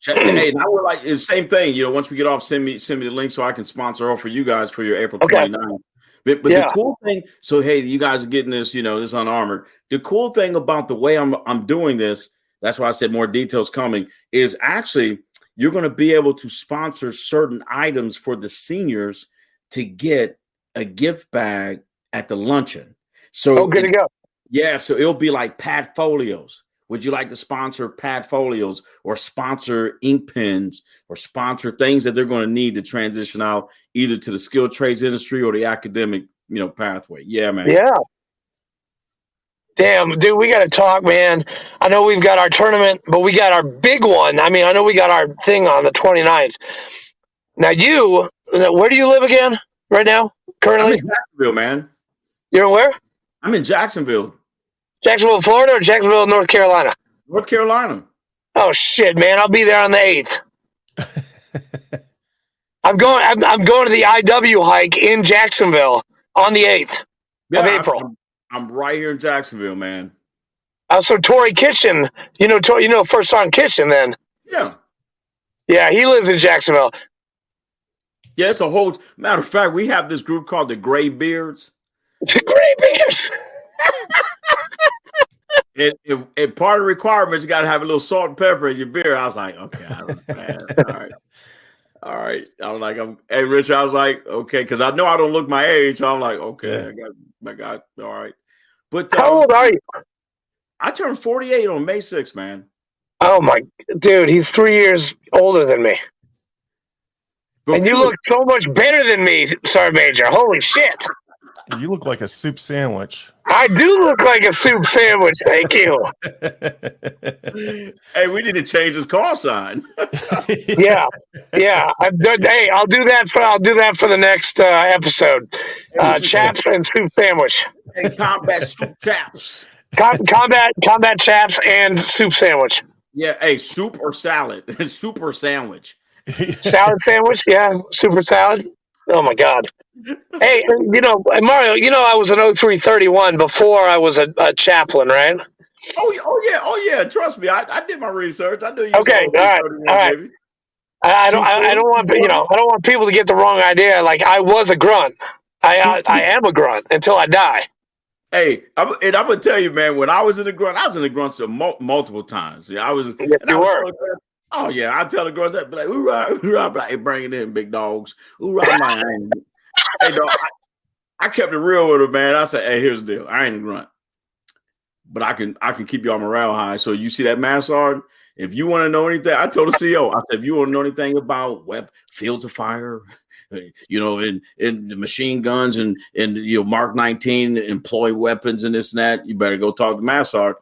Hey, now we're like the same thing. Once we get off, send me the link so I can sponsor all for you guys for your April 29th. But the cool thing, so hey, you guys are getting this, this Unarmored. The cool thing about the way I'm doing this, that's why I said more details coming, is actually you're going to be able to sponsor certain items for the seniors to get a gift bag at the luncheon. So good to go. Yeah, so it'll be like pad folios. Would you like to sponsor pad folios or sponsor ink pens or sponsor things that they're going to need to transition out either to the skilled trades industry or the academic, pathway? Yeah, man. Yeah. Damn, dude, we got to talk, man. I know we've got our tournament, but we got our big one. I mean, I know we got our thing on the 29th. Now, where do you live again right now, currently? I'm in Jacksonville, man. You're where? I'm in Jacksonville. Jacksonville, Florida, or Jacksonville, North Carolina? North Carolina. Oh, shit, man. I'll be there on the 8th. I'm going to the IW hike in Jacksonville on the 8th of April. I'm right here in Jacksonville, man. So Tory Kitchen, First on Kitchen then. Yeah. Yeah, he lives in Jacksonville. Yeah, it's a whole matter of fact, we have this group called the Gray Beards. The Gray Beards. And part of the requirements, you got to have a little salt and pepper in your beer. I was like, okay, man. All right. I was like, hey, Rich, I was like, okay, because I know I don't look my age. So I'm like, okay, I got, all right. But how old are you? I turned 48 on May 6th, man. Oh my dude, he's 3 years older than me. But and you look so much better than me, Sergeant Major. Holy shit. You look like a soup sandwich. I do look like a soup sandwich. Thank you. Hey, we need to change his call sign. Yeah. Hey, I'll do that for the next episode. Chaps and soup sandwich. Hey, combat soup chaps. Combat chaps and soup sandwich. Yeah. Hey, soup or salad? Soup or sandwich? Salad sandwich. Yeah. Super salad. Oh my God. Hey, Mario, I was an 0331 before I was a chaplain, right? Oh yeah. Trust me, I did my research. I knew you. Okay, all right. Baby. I don't want people to get the wrong idea. Like I was a grunt. I am a grunt until I die. Hey, I'm gonna tell you, man. When I was in the grunt, multiple times. Yeah, I was. Yes, you were. Oh yeah, I tell the girls that, be like, hoorah, hoorah, be like, hey, bring it in, big dogs. Hoorah, man. Hey, dog, I kept it real with her, man. I said, hey, here's the deal. I ain't a grunt, but I can keep y'all morale high. So you see that mass sergeant? If you want to know anything, I told the CEO, I said, if you want to know anything about fields of fire, and the machine guns and Mark 19 employ weapons and this and that, you better go talk to mass sergeant.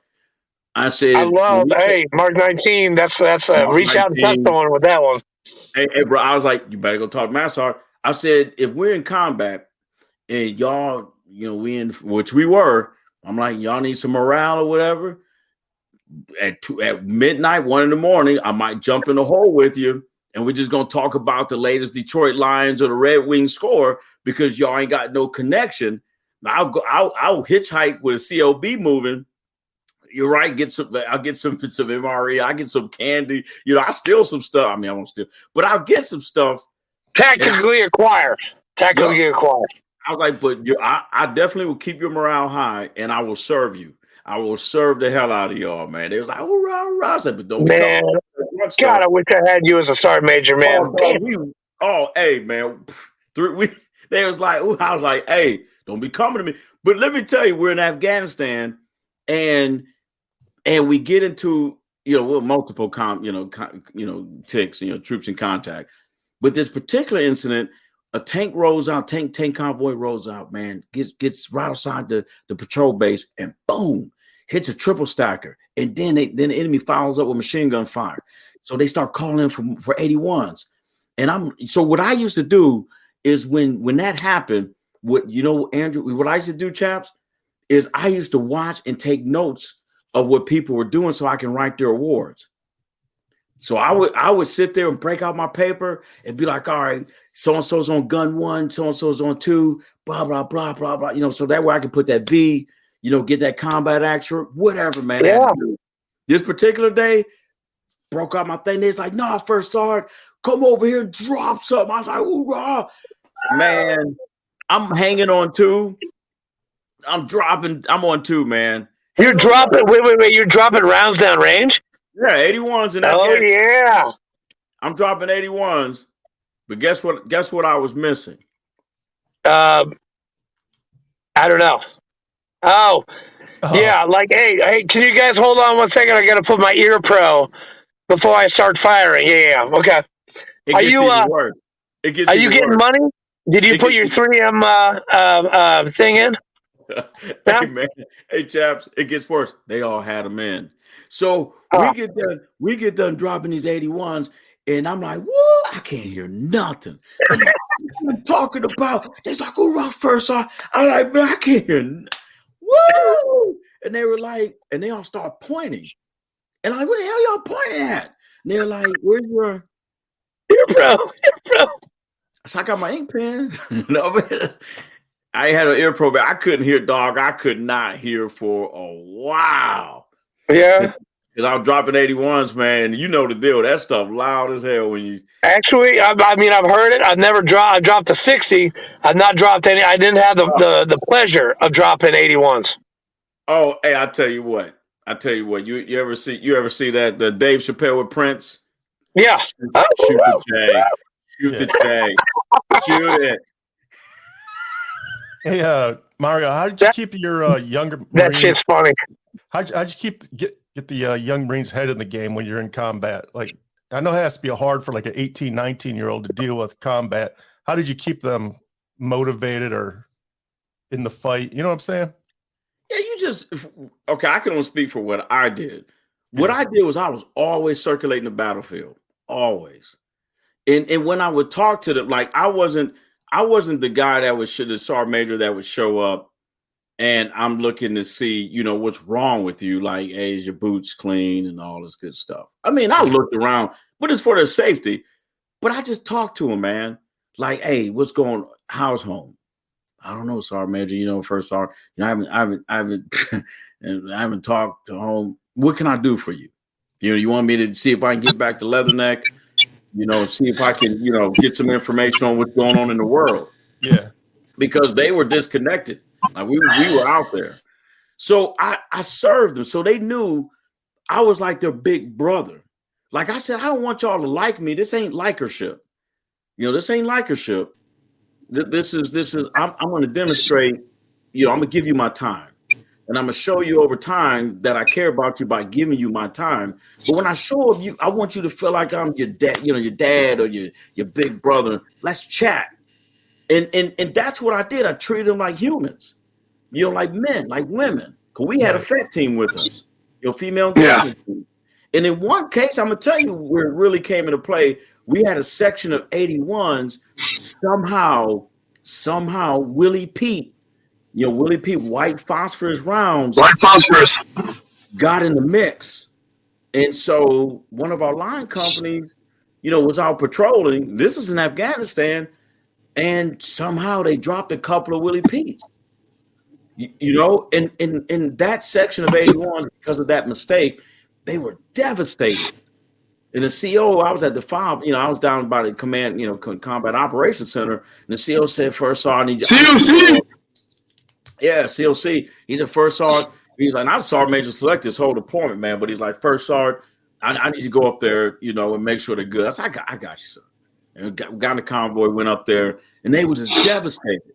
I said, I love, hey, Mark 19. That's reach out and touch someone with that one. Hey, bro, I was like, you better go talk to Master Sergeant. I said, if we're in combat and y'all, we in, which we were, I'm like, y'all need some morale or whatever. At midnight, 1 a.m, I might jump in the hole with you, and we're just gonna talk about the latest Detroit Lions or the Red Wings score because y'all ain't got no connection. I'll hitchhike with a COB moving. You're right. I'll get some MRE. I get some candy. I steal some stuff. I mean, I won't steal, but I'll get some stuff. Tactically acquire. I was like, but I definitely will keep your morale high, and I will serve you. I will serve the hell out of y'all, man. They was like, hoorah, hoorah. I said, but don't man. God, I wish I had you as a sergeant major, man. Hey, man. They was like, ooh, I was like, hey, don't be coming to me. But let me tell you, we're in Afghanistan, and we get into, multiple ticks, troops in contact. But this particular incident, a tank rolls out, tank convoy rolls out, man, gets right outside the patrol base, and boom, hits a triple stacker. And then the enemy follows up with machine gun fire. So they start calling for 81s. And so what I used to do is when that happened, Andrew, what I used to do, chaps, is I used to watch and take notes of what people were doing so I can write their awards. So I would sit there and break out my paper and be like, all right, so-and-so's on gun 1, so-and-so's on 2, blah, blah, blah, blah, blah. So that way I can put that V, get that combat action, whatever, man. Yeah. This particular day, broke out my thing. They's like, nah, First Sergeant, come over here and drop something. I was like, hoorah. Man, I'm hanging on 2. I'm on 2, man. You're dropping. Wait. You're dropping rounds down range? Yeah, 81s in that. Oh yeah. I'm dropping 81s, but guess what? I was missing. I don't know. Oh. Yeah. Like, hey, can you guys hold on 1 second? I got to put my ear pro before I start firing. Yeah. Okay. Are you getting money? Did you put your 3M thing in? Hey, man. Hey, chaps, it gets worse. They all had them in. So we get done dropping these 81s, and I'm like, whoa, I can't hear nothing. I'm talking about, they're like, oh, First Sergeant. I'm like, man, I can't hear woo. And they were like, and they all start pointing. And I'm like, what the hell y'all pointing at? And they're like, where's your bro? So I got my ink pen. I had an ear probe. I couldn't hear, dog. I could not hear for a while. Yeah. Because I was dropping 81s, man. You know the deal. That stuff loud as hell when you. Actually, I mean, I've heard it. I've never dropped. I dropped a 60. I've not dropped any. I didn't have the pleasure of dropping 81s. Oh, hey, I tell you what. You ever see that the Dave Chappelle with Prince? Yeah. Shoot the J. Shoot the J. Shoot it. Hey, Mario, how did you keep your younger Marines? That shit's funny. How'd you get the young Marines head in the game when you're in combat? Like, I know it has to be hard for like an 18, 19-year-old to deal with combat. How did you keep them motivated or in the fight? You know what I'm saying? Yeah, I can only speak for what I did. What I did was I was always circulating the battlefield, always. And when I would talk to them, like I wasn't the guy that was the sergeant major that would show up and I'm looking to see, what's wrong with you. Like, hey, is your boots clean and all this good stuff. I mean, I looked around, but it's for their safety. But I just talked to them, man. Like, hey, what's going on? How's home? I don't know, sergeant major, First Sergeant. I haven't talked to home. What can I do for you? You want me to see if I can get back to Leatherneck? See if I can, get some information on what's going on in the world. Yeah. Because they were disconnected. Like we were out there. So I served them. So they knew I was like their big brother. Like I said, I don't want y'all to like me. This ain't likership. This ain't likership. This is. I'm going to demonstrate. I'm going to give you my time. And I'm going to show you over time that I care about you by giving you my time. But when I show up, I want you to feel like I'm your dad, your dad or your big brother. Let's chat. And that's what I did. I treated them like humans, like men, like women. Because we had a FET team with us, female engagement team. And in one case, I'm going to tell you where it really came into play. We had a section of 81s. Somehow, Willie Pete, white phosphorus rounds. White phosphorus. Got in the mix. And so one of our line companies, was out patrolling. This is in Afghanistan. And somehow they dropped a couple of Willie Pete's. In that section of 81, because of that mistake, they were devastated. And the CO, I was at the FOB, I was down by the command, combat operations center. And the CO said, first sergeant, I need COC. Yeah, COC. He said, first sergeant. He's like, I was sergeant major select this whole deployment, man. But he's like, first sergeant, I need you to go up there, and make sure they're good. I said, I got you, sir. And got in the convoy, went up there, and they was just devastated.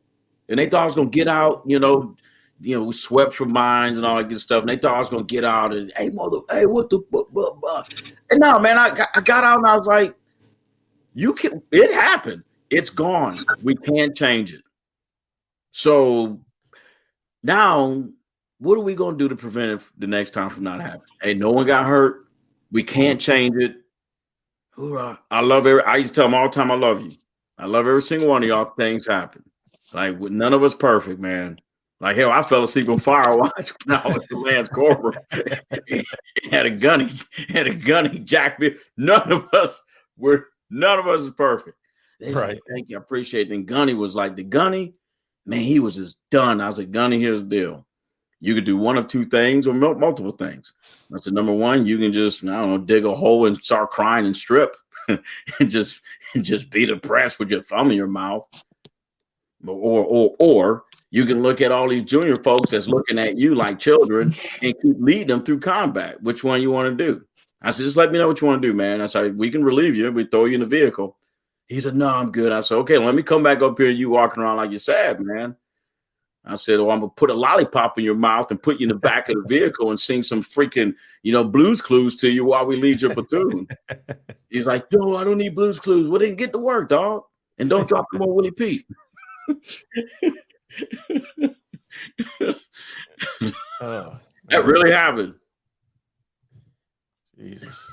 And they thought I was going to get out, we swept for mines and all that good stuff. And they thought I was going to get out and, hey, what the, and no, man, I got out and I was like, it happened. It's gone. We can't change it. So now what are we going to do to prevent it the next time from not happening? Hey, no one got hurt. We can't change it. Hoorah. I used to tell them all the time, I love you. I love every single one of y'all. Things happen. Like, none of us perfect, man. Like, hell, I fell asleep on fire watch when I was the Lance Corporal. had a gunny, jacked me. None of us is perfect. Right. Like, thank you. I appreciate it. And Gunny was like, the Gunny, man, he was just done. I was like, Gunny, here's the deal. You could do one of two things or multiple things. That's the number one. You can just, dig a hole and start crying and strip and just be depressed with your thumb in your mouth. Or you can look at all these junior folks that's looking at you like children and keep leading them through combat. Which one you want to do? I said, just let me know what you want to do, man. I said, we can relieve you. We throw you in the vehicle. He said, no, I'm good. I said, okay, let me come back up here and you walking around like you're sad, man. I said, I'm going to put a lollipop in your mouth and put you in the back of the vehicle and sing some freaking, Blues Clues to you while we lead your platoon. He's like, no, I don't need Blues Clues. Well, then get to work, dog. And don't drop them on Willie Pete. That really happened. Jesus.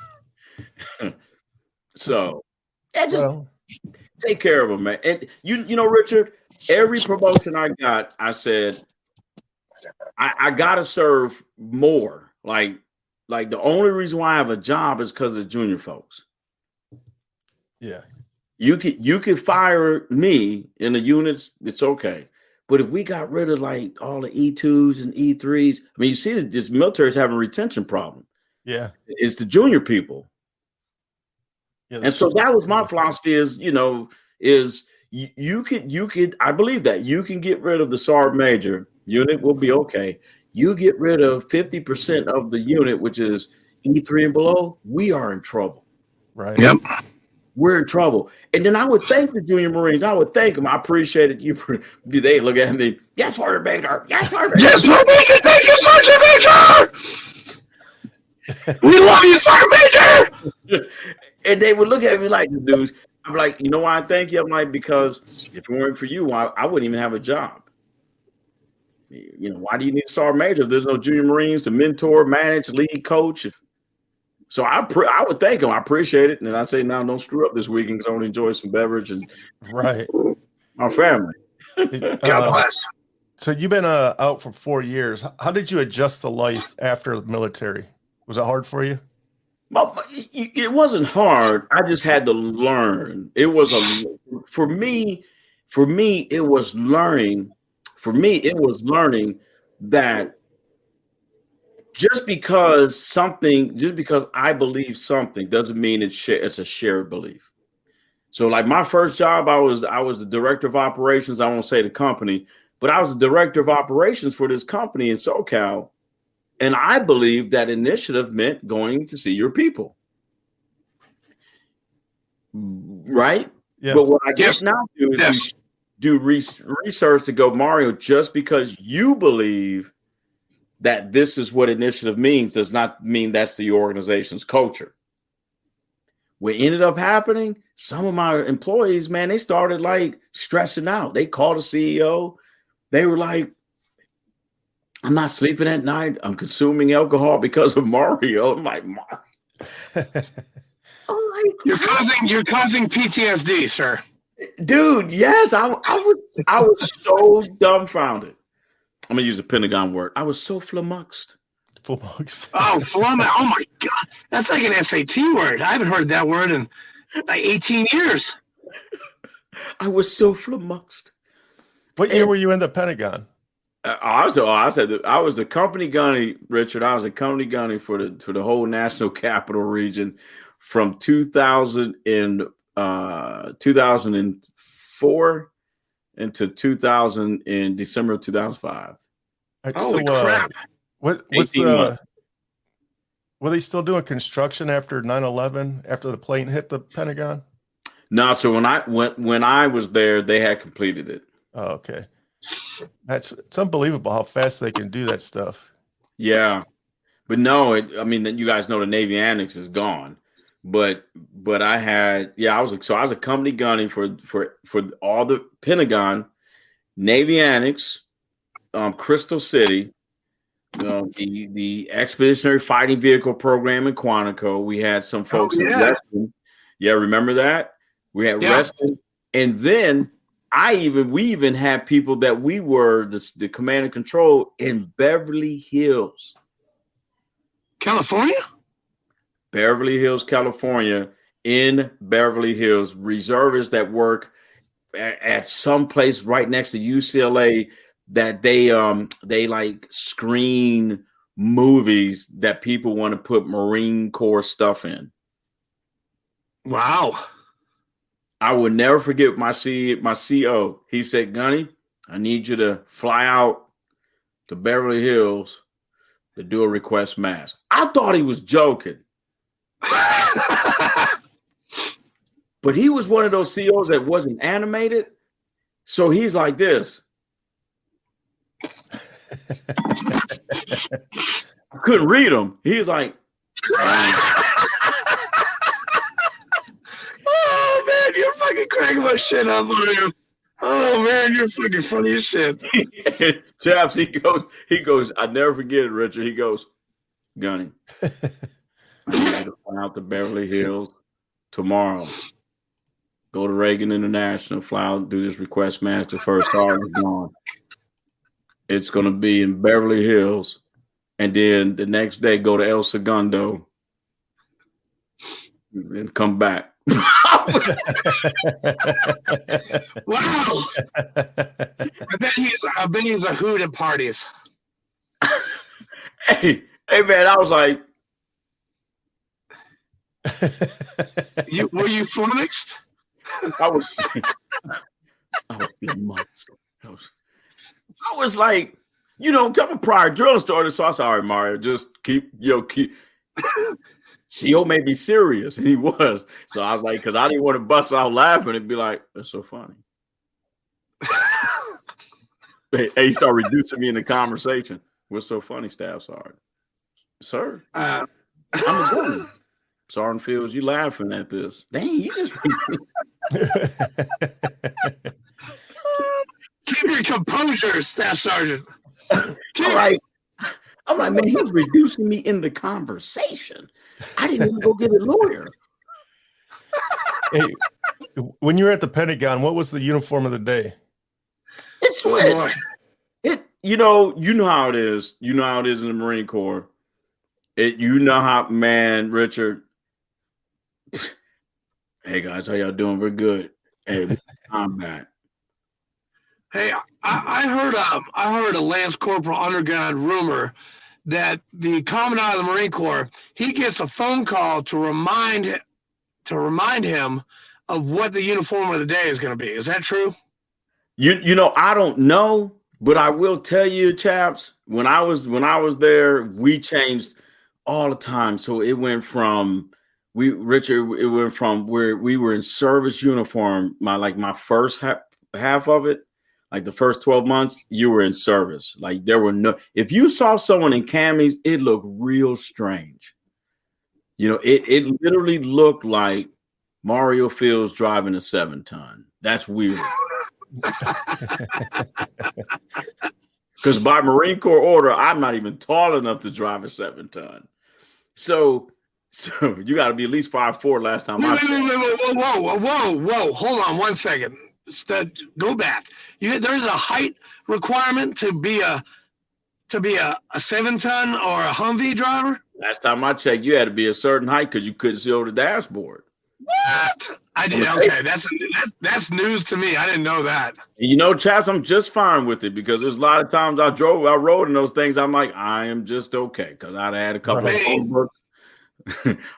So, take care of them, man. And Richard, every promotion I got, I said, I gotta serve more. Like the only reason why I have a job is because of the junior folks. Yeah. You could fire me in the units, it's okay. But if we got rid of like all the E2s and E3s, I mean, you see that this military is having a retention problem. Yeah. It's the junior people. Yeah, and so that was my philosophy is you could, I believe that you can get rid of the sergeant major unit will be okay. You get rid of 50% of the unit, which is E3 and below, we are in trouble. Right. Yep. We're in trouble. And then I would thank the junior Marines. I would thank them. I appreciate it. They look at me. Yes, Sergeant Major. Yes, Sergeant Major. Yes, Sergeant Major. Thank you, Sergeant Major. We love you, Sergeant Major. And they would look at me like the dudes. I'm like, you know why I thank you? I'm like, because if it weren't for you, I wouldn't even have a job. Why do you need a Sergeant Major if there's no junior Marines to mentor, manage, lead, coach? So I would thank them. I appreciate it. And I say, now don't screw up this weekend because I want to enjoy some beverage and my family. God bless. So you've been out for 4 years. How did you adjust to life after the military? Was it hard for you? Well, it wasn't hard. I just had to learn. It was for me, it was learning. For me, it was learning that just because I believe something doesn't mean it's a shared belief. So like my first job, I was the director of operations. I won't say the company, but I was the director of operations for this company in SoCal. And I believe that initiative meant going to see your people. right? Yeah. But what I guess now do is do research to go, Mario, just because you believe that this is what initiative means does not mean that's the organization's culture. What ended up happening, some of my employees, man, they started like stressing out. They called the CEO. They were like, I'm not sleeping at night. I'm consuming alcohol because of Mario. I'm like, you're causing PTSD, sir. Dude, yes, I was so dumbfounded. I'm gonna use a Pentagon word. I was so flummoxed. Flummoxed. Oh, flummoxed. Oh my God, that's like an SAT word. I haven't heard that word in like 18 years. I was so flummoxed. What year were you in the Pentagon? I was the company gunny, Richard. I was a company gunny for the whole National Capital Region from 2004 into 2000 in December of 2005. Holy crap! Were they still doing construction after 9/11? After the plane hit the Pentagon? No, so when I was there, they had completed it. Oh, okay. It's unbelievable how fast they can do that stuff. Yeah, but no, you guys know the Navy Annex is gone. But I was a company gunny for all the Pentagon, Navy Annex, Crystal City, the Expeditionary Fighting Vehicle Program in Quantico. We had some folks in Reston. Yeah, remember that? We had Reston, and then we even had people that we were the command and control in Beverly Hills, California. Beverly Hills, California, in Beverly Hills, reservists that work at some place right next to UCLA that they like screen movies that people want to put Marine Corps stuff in. Wow. I will never forget my CO. He said, Gunny, I need you to fly out to Beverly Hills to do a request mass. I thought he was joking. But he was one of those CEOs that wasn't animated. So he's like this. I couldn't read him. He's like, oh man, you're fucking cracking my shit up, Mario. Oh man, you're fucking funny as shit. Chaps, he goes, I never forget it, Richard. He goes, Gunny, I need you to fly out to Beverly Hills tomorrow. Go to Reagan International, fly out, do this request match. The first star is gone. It's going to be in Beverly Hills. And then the next day, go to El Segundo and come back. Wow. I bet he's a hoot at parties. Hey, man, I was like, were you flummoxed? I was like, couple prior drill started. So I said, all right, Mario, just keep. CO may be serious, and he was. So I was like, because I didn't want to bust out laughing and be like, that's so funny. Hey, he started reducing me in the conversation. What's so funny, Staff Sergeant? Sir, I'm a gunner. Sergeant Fields, you laughing at this. Dang, you just keep your composure, Staff Sergeant. I'm like, man, he's reducing me in the conversation. I didn't even go get a lawyer. Hey, when you were at the Pentagon, what was the uniform of the day? It's sweat. You know how it is. You know how it is in the Marine Corps. Man, Richard. Hey guys, how y'all doing? We're good. Hey, I'm back. Hey, I heard a Lance Corporal underground rumor that the Commandant of the Marine Corps, he gets a phone call to remind him of what the uniform of the day is going to be. Is that true? I don't know, but I will tell you, chaps. When I was there, we changed all the time. So it went from Richard, it went from where we were in service uniform. My first half of it, like the first 12 months, you were in service. Like there were no, if you saw someone in camis, it looked real strange. You know, it literally looked like Mario Fields driving a 7-ton. That's weird. Because by Marine Corps order, I'm not even tall enough to drive a 7-ton. So you got to be at least 5'4" last time I checked. Whoa. Hold on 1 second. Go back. There's a height requirement to be a 7-ton or a Humvee driver? Last time I checked, you had to be a certain height because you couldn't see over the dashboard. What? I did. Okay, that's news to me. I didn't know that. You know, chaps, I'm just fine with it because there's a lot of times I rode in those things. I'm like, I am just okay because I'd had a couple of homework.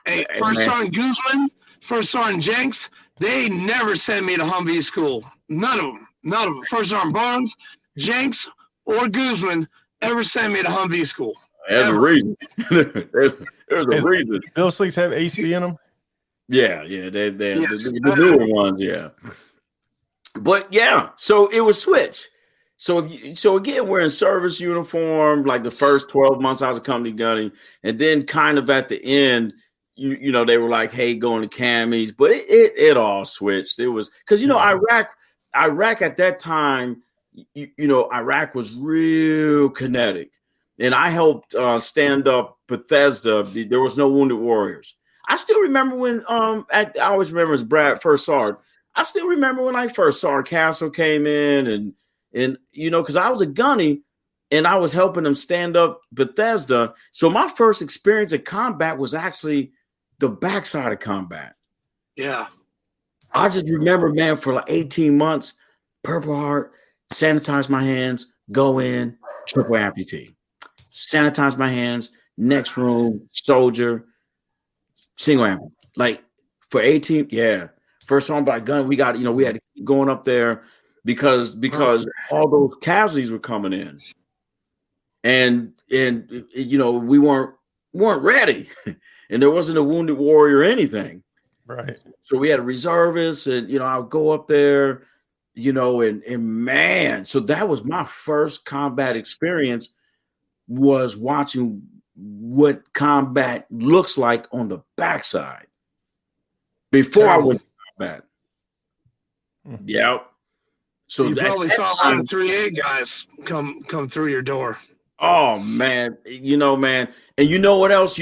Hey, First Sergeant Guzman, First Sergeant Jenks, they never sent me to Humvee school. None of them. First Sergeant Barnes, Jenks, or Guzman ever sent me to Humvee school. There's a reason. there's a reason. Those things have AC in them? Yeah, they're the newer ones, yeah. But yeah, so it was switch. So again, we're in service uniform. Like the first 12 months, I was a company gunny, and then kind of at the end, you know, they were like, "Hey, going to camis," but it all switched. It was because Iraq at that time, you know, Iraq was real kinetic, and I helped stand up Bethesda. There was no wounded warriors. I still remember when I always remember as Brad First Sergeant. I still remember when I first saw Castle came in and you know, because I was a gunny and I was helping them stand up Bethesda. So my first experience of combat was actually the backside of combat. Yeah. I just remember, man, for like 18 months, Purple Heart, sanitize my hands, go in, triple amputee. Sanitize my hands, next room, soldier, single amputee. Like for 18, yeah. First on by gun, we had to keep going up there because all those casualties were coming in. And you know, we weren't ready. And there wasn't a wounded warrior or anything. Right. So we had a reservist, and you know, I would go up there, you know, and man, so that was my first combat experience, was watching what combat looks like on the backside before I went to combat. Yeah. So you probably saw a lot of 3A guys come through your door. Oh man, man. And you know what else,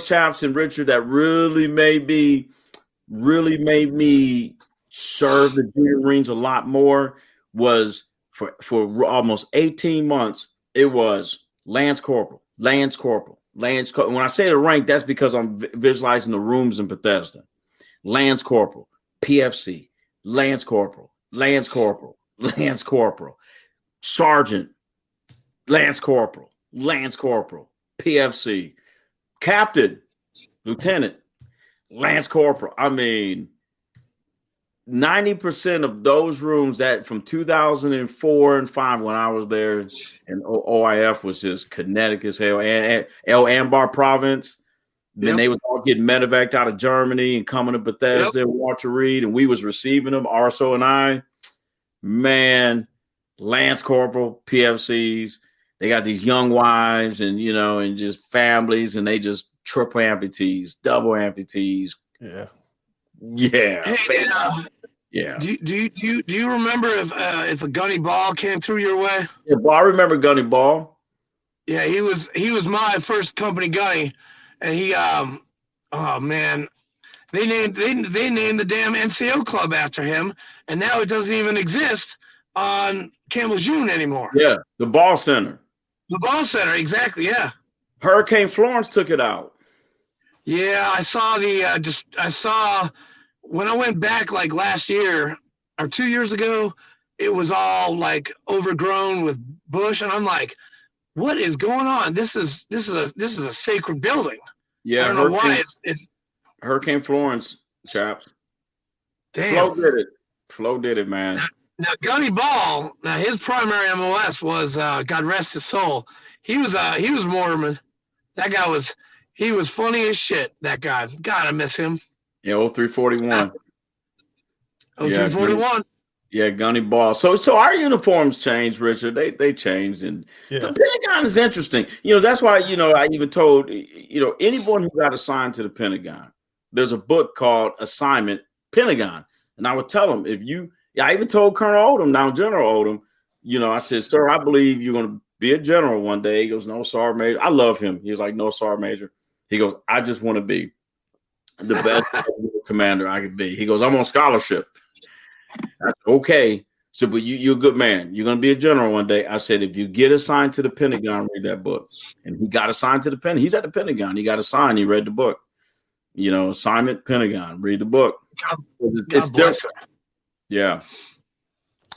Chaps and Richard, that really made me serve the junior Marines a lot more was for almost 18 months, it was Lance Corporal. When I say the rank, that's because I'm visualizing the rooms in Bethesda. Lance Corporal, PFC, Lance Corporal, Sergeant, Lance Corporal, PFC, Captain, Lieutenant, Lance Corporal. I mean, 90% of those rooms that from 2004 and 5 when I was there, and OIF was just kinetic as hell, and El Anbar province. Then they was all getting medevaced out of Germany and coming to Bethesda and Walter Reed, and we was receiving them, Arso and I. Man, Lance Corporal, PFCs, they got these young wives and, you know, and just families, and they just triple amputees, double amputees. Yeah. Yeah. Hey, yeah. Do you remember if a Gunny Ball came through your way? Yeah, I remember Gunny Ball. Yeah, he was my first company gunny, and he oh man, they named the damn NCO club after him, and now it doesn't even exist on Campbell June anymore. Yeah, the Ball Center. The Ball Center, exactly. Yeah. Hurricane Florence took it out. Yeah, I saw I saw when I went back like last year or 2 years ago, it was all like overgrown with bush, and I'm like, what is going on? This is a sacred building. Yeah, I don't know why it's Hurricane Florence, chaps. Damn. Flo did it, man. Now Gunny Ball, his primary MOS was God rest his soul. He was Mormon. That guy was He was funny as shit, that guy. God, I miss him. Yeah, 0341. Oh, 341. Yeah, Gunny Ball. So our uniforms changed, Richard. They changed, and the Pentagon is interesting. That's why I even told anyone who got assigned to the Pentagon, there's a book called Assignment Pentagon, and I would tell them I even told Colonel Odom, now General Odom, I said, sir, I believe you're going to be a general one day. He goes, no, Sergeant Major. I love him. He's like, no, Sergeant Major. He goes, I just want to be the best commander I could be. He goes, I'm on scholarship. I said, okay. So, but you're a good man. You're going to be a general one day. I said, if you get assigned to the Pentagon, read that book. And he got assigned to the Pentagon. He's at the Pentagon. He got assigned. He read the book. Assignment Pentagon. Read the book. It's different. Yeah.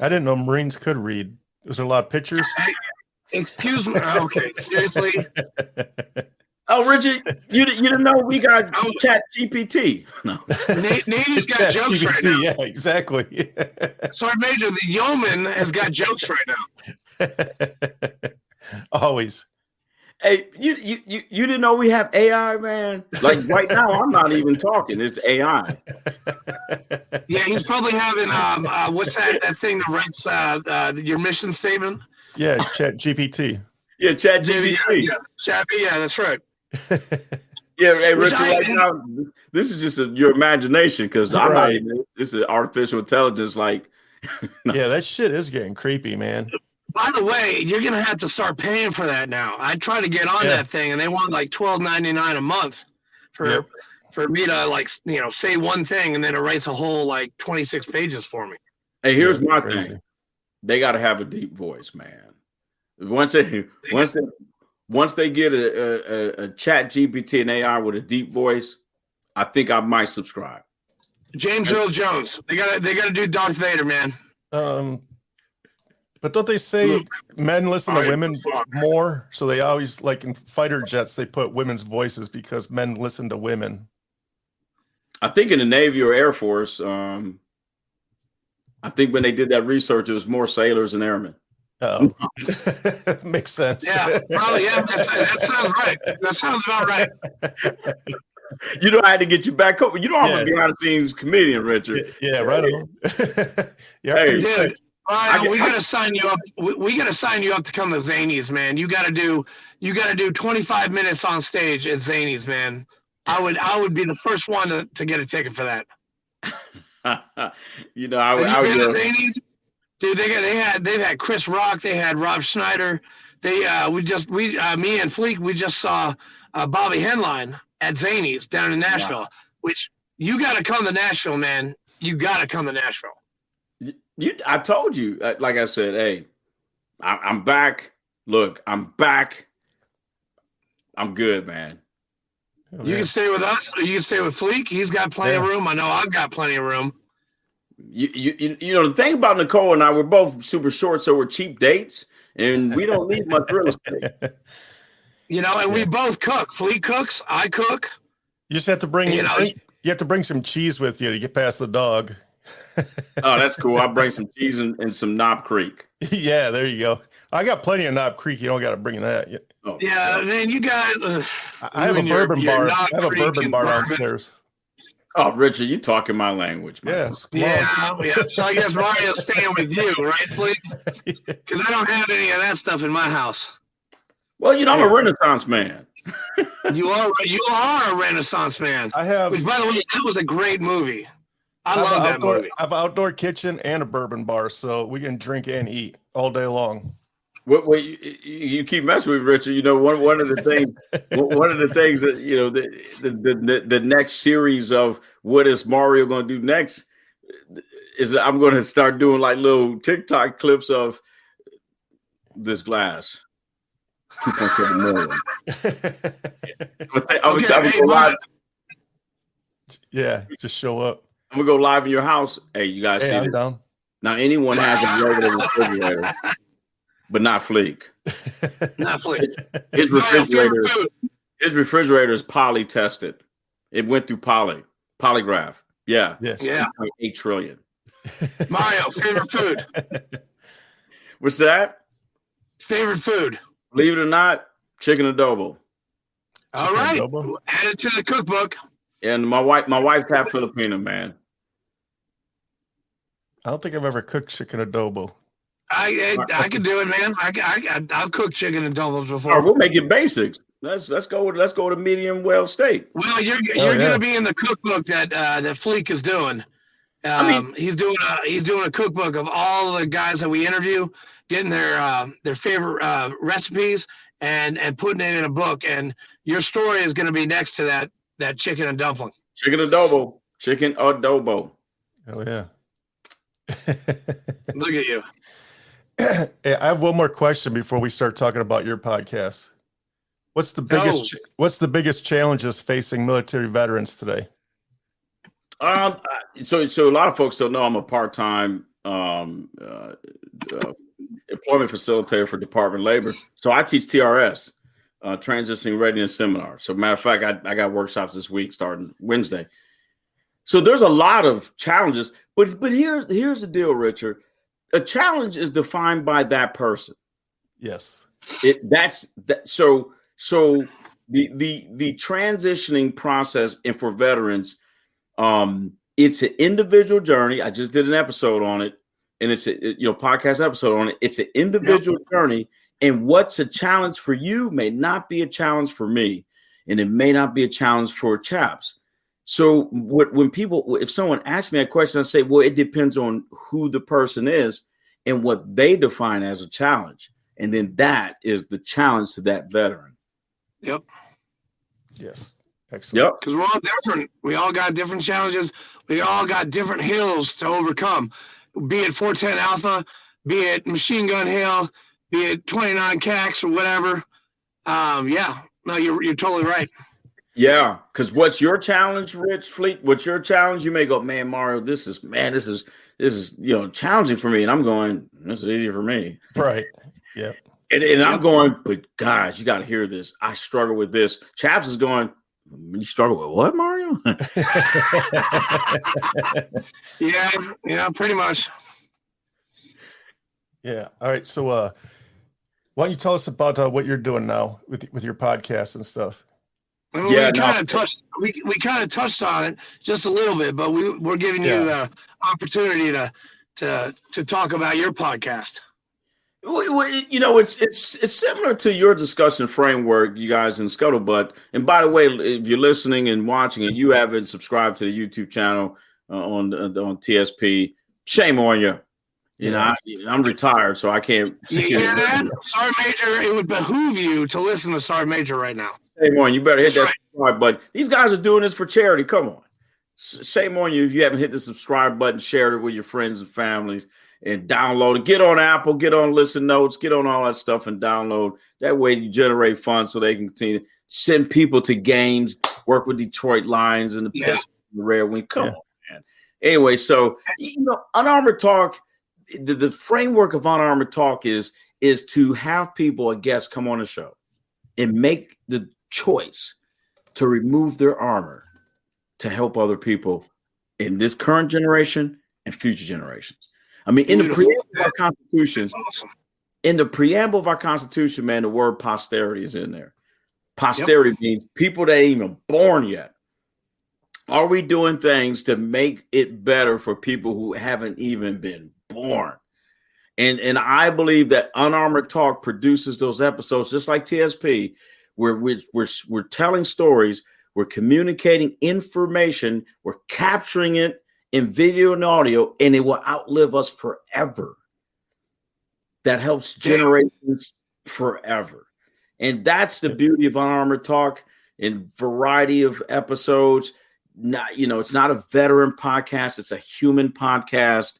I didn't know Marines could read. Was there a lot of pictures? Hey, excuse me. Okay, seriously. Oh, Richard, you didn't know we got Chat GPT. No. Navy's got jokes GPT, right now. Yeah, exactly. Sorry, Major, the yeoman has got jokes right now. Always. Hey, you didn't know we have AI, man? Like right now, I'm not even talking. It's AI. Yeah, he's probably having what's that thing that writes your mission statement? Yeah, Chat GPT. Yeah, Chat GPT. Yeah, that's right. Yeah, hey, Richard, right now, this is just your imagination because I'm not even. This is artificial intelligence. Like, no. Yeah, that shit is getting creepy, man. By the way, you're gonna have to start paying for that now. I try to get on that thing, and they want like $12.99 a month for me to say one thing, and then it writes a whole like 26 pages for me. Hey, here's my thing: they got to have a deep voice, man. Once they get a Chat GPT and AI with a deep voice, I think I might subscribe. James Earl Jones. They gotta do Darth Vader, man. But don't they say men listen to women more? So they always, like in fighter jets, they put women's voices because men listen to women. I think in the Navy or Air Force, I think when they did that research, it was more sailors and airmen. Oh, makes sense. Yeah, probably. Yeah, that sounds right. That sounds about right. I had to get you back up. I'm a behind the scenes comedian, Richard. Yeah, right on. Hey, dude, we gotta sign you up. We gotta sign you up to come to Zanies, man. You gotta do 25 minutes on stage at Zanies, man. I would be the first one to get a ticket for that. I would go to Zanies. Dude, they've had Chris Rock, they had Rob Schneider. Me and Fleek, we just saw Bobby Henline at Zanies down in Nashville. Wow. Which you got to come to Nashville, man. You got to come to Nashville. I told you, like I said, hey, I'm back. Look, I'm back. I'm good, man. Oh, you can stay with us, or you can stay with Fleek. He's got plenty of room. I know I've got plenty of room. The thing about Nicole and I, we're both super short, so we're cheap dates, and we don't need much real estate. And we both cook. Fleet cooks, I cook. You just have to bring you have to bring some cheese with you to get past the dog. Oh, that's cool. I'll bring some cheese and some Knob Creek. Yeah, there you go. I got plenty of Knob Creek. You don't got to bring that. Yeah, man, you guys. I have a bourbon bar. I have a bourbon bar downstairs. Oh, Richard, you talking my language, man. Yes. Yeah. So I guess Mario's staying with you, right, Fleet? Because I don't have any of that stuff in my house. Well, I'm a Renaissance man. You are a Renaissance man. I have. Which, by the way, that was a great movie. I love that movie. I have an outdoor kitchen and a bourbon bar, so we can drink and eat all day long. Well, you keep messing with Richard. One of the things that the next series of what is Mario going to do next is I'm going to start doing like little TikTok clips of this glass. 2.7 million. Yeah, just show up. I'm gonna go live in your house. Hey, you guys see I'm down. Now anyone has a regular refrigerator, but not Fleek. Not Fleek. His refrigerator is poly tested. It went through polygraph. Yeah. Yes. Yeah. 8 trillion. Mario, favorite food. What's that? Favorite food. Believe it or not, chicken adobo. All right, add it to the cookbook. And my wife's half Filipino, man. I don't think I've ever cooked chicken adobo. I can do it, man. I've cooked chicken adobo before. All right, we'll make it basics. Let's go with medium well steak. Well, you're gonna be in the cookbook that Fleek is doing. He's doing a cookbook of all the guys that we interview, getting their favorite recipes and putting it in a book. And your story is going to be next to that chicken and dumpling. Chicken adobo. Oh yeah. Look at you. Hey, I have one more question before we start talking about your podcast. What's the biggest challenges facing military veterans today? So a lot of folks don't know I'm a part-time employment facilitator for Department of Labor. So I teach TRS, transitioning readiness seminar. So matter of fact, I got workshops this week starting Wednesday. So there's a lot of challenges, but here's the deal, Richard. A challenge is defined by that person. Yes. So the transitioning process and for veterans, it's an individual journey. I just did an episode on it, and it's a podcast episode on it. It's an individual journey, and what's a challenge for you may not be a challenge for me, and it may not be a challenge for chaps. So if someone asks me a question, I say, well, it depends on who the person is and what they define as a challenge. And then that is the challenge to that veteran. Yep. Yes. Excellent. Yep. Because we're all different. We all got different challenges. We all got different hills to overcome. Be it 410 Alpha, be it Machine Gun Hill, be it 29 CAX or whatever. You're totally right. Yeah, because what's your challenge, Rich Fleet? What's your challenge? You may go, man, Mario, this is challenging for me, and I'm going, this is easy for me, right? Yeah, and I'm going, but guys, you got to hear this. I struggle with this. Chaps is going, you struggle with what, Mario? yeah, pretty much. Yeah. All right. So, why don't you tell us about what you're doing now with your podcast and stuff? I mean, we kind of touched on it just a little bit, but we're giving you the opportunity to talk about your podcast. Well, it's similar to your discussion framework, you guys in Scuttlebutt. And by the way, if you're listening and watching and you haven't subscribed to the YouTube channel on TSP, shame on you. I'm retired, so I can't. You hear that, Sergeant Major? It would behoove you to listen to Sergeant Major right now. Shame on you. Better hit that subscribe button. These guys are doing this for charity. Come on. Shame on you if you haven't hit the subscribe button, share it with your friends and families, and download it. Get on Apple, get on Listen Notes, get on all that stuff and download. That way you generate funds so they can continue to send people to games, work with Detroit Lions and the Pistons and the Red Wing. Come on, man. Anyway, so, Unarmored Talk, the framework of Unarmored Talk is to have people, a guest, come on the show and make the choice to remove their armor to help other people in this current generation and future generations. I mean, in the preamble of our Constitution, man, the word posterity is in there. Posterity means people that ain't even born yet. Are we doing things to make it better for people who haven't even been born? And I believe that Unarmored Talk produces those episodes just like TSP, where we're telling stories, we're communicating information, we're capturing it in video and audio, and it will outlive us forever. That helps generations forever. And that's the beauty of Unarmored Talk in variety of episodes. It's not a veteran podcast, it's a human podcast,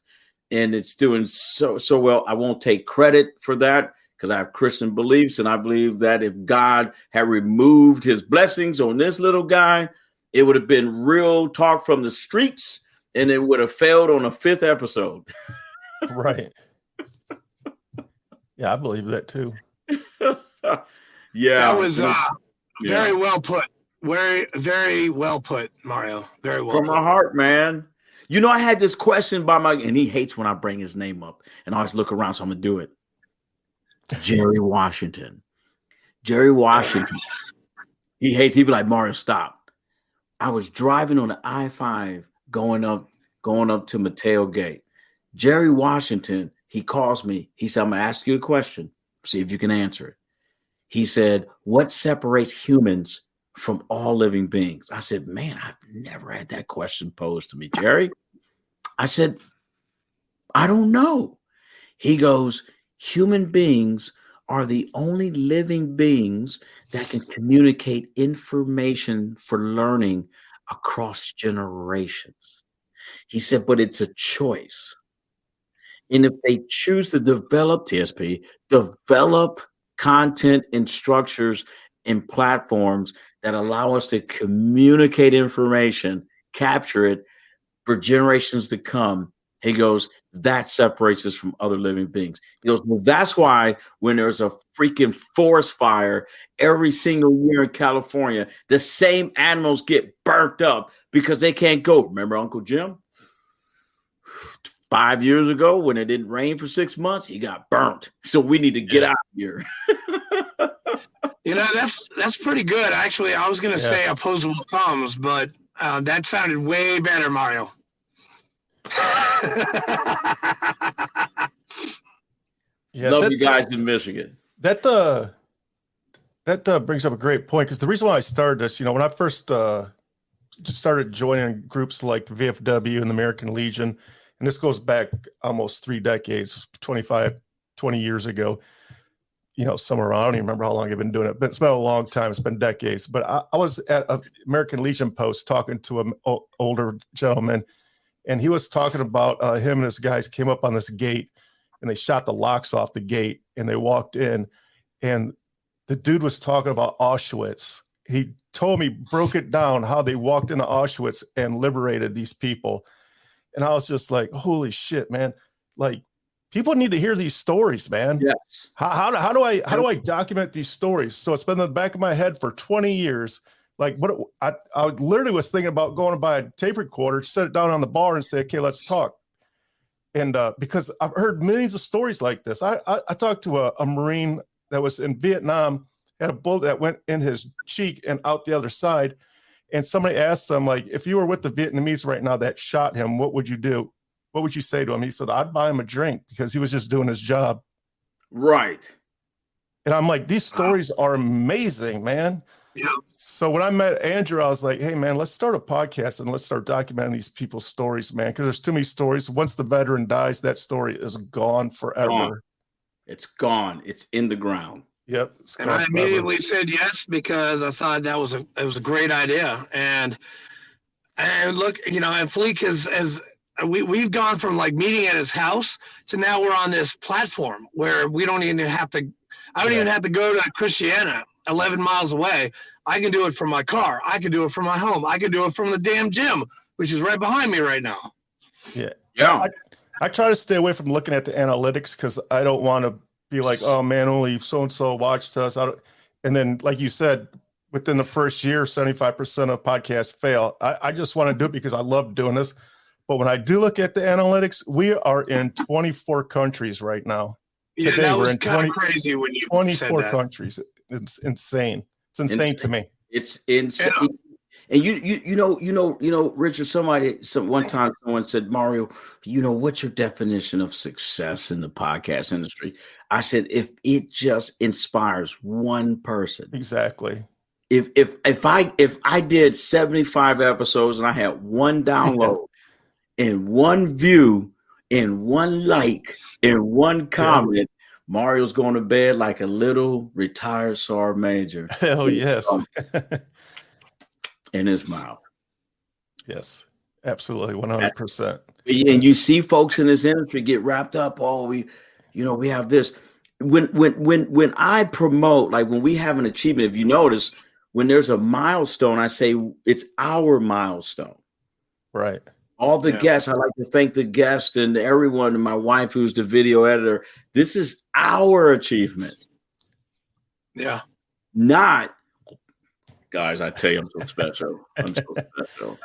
and it's doing so well. I won't take credit for that because I have Christian beliefs, and I believe that if God had removed his blessings on this little guy, it would have been real talk from the streets, and it would have failed on a 5th episode. Right. Yeah, I believe that too. That was very well put. Very, very well put, Mario. Very well. From my heart, man. I had this question and he hates when I bring his name up, and I always look around, so I'm gonna do it. Jerry Washington. He hates. He'd be like, Mario, stop. I was driving on the I-5 going up to Mateo Gate. Jerry Washington, he calls me. He said, I'm going to ask you a question. See if you can answer it. He said, what separates humans from all living beings? I said, man, I've never had that question posed to me, Jerry. I said, I don't know. He goes, human beings are the only living beings that can communicate information for learning across generations. He said, but it's a choice. And if they choose to develop TSP, develop content and structures and platforms that allow us to communicate information, capture it for generations to come, he goes, that separates us from other living beings. He goes, well, that's why when there's a freaking forest fire every single year in California, the same animals get burnt up because they can't go. Remember Uncle Jim? 5 years ago, when it didn't rain for 6 months, he got burnt. So we need to get out of here. That's pretty good. Actually, I was going to say opposable thumbs, but that sounded way better, Mario. Love you guys in Michigan. That brings up a great point, because the reason why I started this, when I first started joining groups like the VFW and the American Legion, and this goes back almost 3 decades, 20 years ago, somewhere around, I don't even remember how long I've been doing it, but it's been a long time. It's been decades. But I was at an American Legion post talking to an older gentleman, and he was talking about him and his guys came up on this gate, and they shot the locks off the gate, and they walked in, and the dude was talking about Auschwitz. He told me, broke it down, how they walked into Auschwitz and liberated these people. And I was just like, holy shit, man. Like, people need to hear these stories, man. Yes. How do I document these stories? So it's been in the back of my head for 20 years. Like, I literally was thinking about going to buy a tape recorder, set it down on the bar and say, okay, let's talk. And because I've heard millions of stories like this. I talked to a Marine that was in Vietnam, had a bullet that went in his cheek and out the other side. And somebody asked him, like, if you were with the Vietnamese right now that shot him, what would you do? What would you say to him? He said, I'd buy him a drink, because he was just doing his job. Right. And I'm like, these stories are amazing, man. Yeah. So when I met Andrew, I was like, hey, man, let's start a podcast and let's start documenting these people's stories, man, because there's too many stories. Once the veteran dies, that story is gone forever. It's gone. It's in the ground. Yep. And I immediately said yes, because I thought it was a great idea. And look, and Fleek has we've gone from like meeting at his house to now we're on this platform where we don't even have to. I don't even have to go to Christiana, 11 miles away. I can do it from my car. I can do it from my home. I can do it from the damn gym, which is right behind me right now. Yeah. Yeah. I try to stay away from looking at the analytics, because I don't want to be like, oh man, only so-and-so watched us. And then, like you said, within the first year, 75% of podcasts fail. I just want to do it because I love doing this. But when I do look at the analytics, we are in 24 countries right now. Yeah, Today, that we're was in kind of crazy when you 24 said that. countries. It's insane. It's insane to me. It's insane. And you know, Richard, one time someone said, Mario, what's your definition of success in the podcast industry? I said, if it just inspires one person. Exactly. If I did 75 episodes and I had one download and one view and one like and one comment, Mario's going to bed like a little retired sergeant major. Hell yes. In his mouth. Yes, absolutely, 100%. And you see folks in this industry get wrapped up. Oh, we have this. When I promote, like when we have an achievement, if you notice, when there's a milestone, I say it's our milestone. Right. All the guests, I like to thank the guest and everyone, and my wife, who's the video editor. This is our achievement. Yeah. Not, guys, I tell you, I'm so special. I'm so special.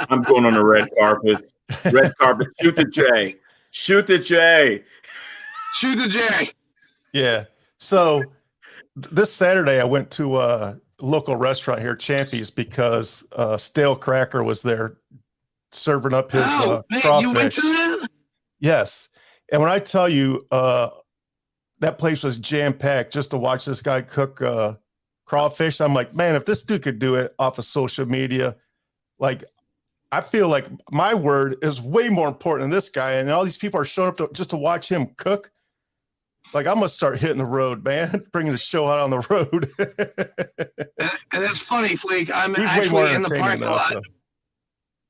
I'm going on the red carpet. Red carpet. Shoot the J. Shoot the J. Shoot the J. Yeah. So this Saturday I went to a local restaurant here, Champy's, because Stale Cracker was there serving up his crawfish. You went to that? Yes. And when I tell you that place was jam-packed just to watch this guy cook crawfish, I'm like, man, if this dude could do it off of social media, like, I feel like my word is way more important than this guy. And all these people are showing up just to watch him cook. Like, I'm going to start hitting the road, man, bringing the show out on the road. And it's funny, Fleek. I'm He's actually in the parking lot. So.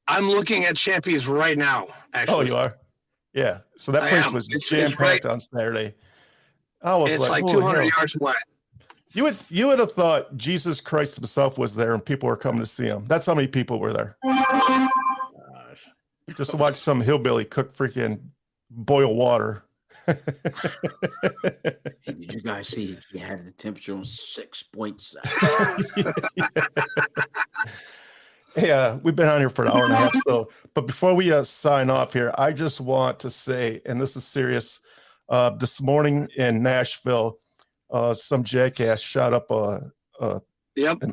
I'm looking at Champy's right now, actually. Oh, you are? Yeah. So that place was jam-packed on Saturday. I was like 200 yards away. You would have thought Jesus Christ himself was there and people were coming to see him. That's how many people were there. Gosh. Just to watch some hillbilly cook freaking boil water. Hey, did you guys see he had the temperature on 6.7? Yeah, we've been on here for an hour and a half. So, but before we sign off here, I just want to say, and this is serious, this morning in Nashville, some jackass shot up an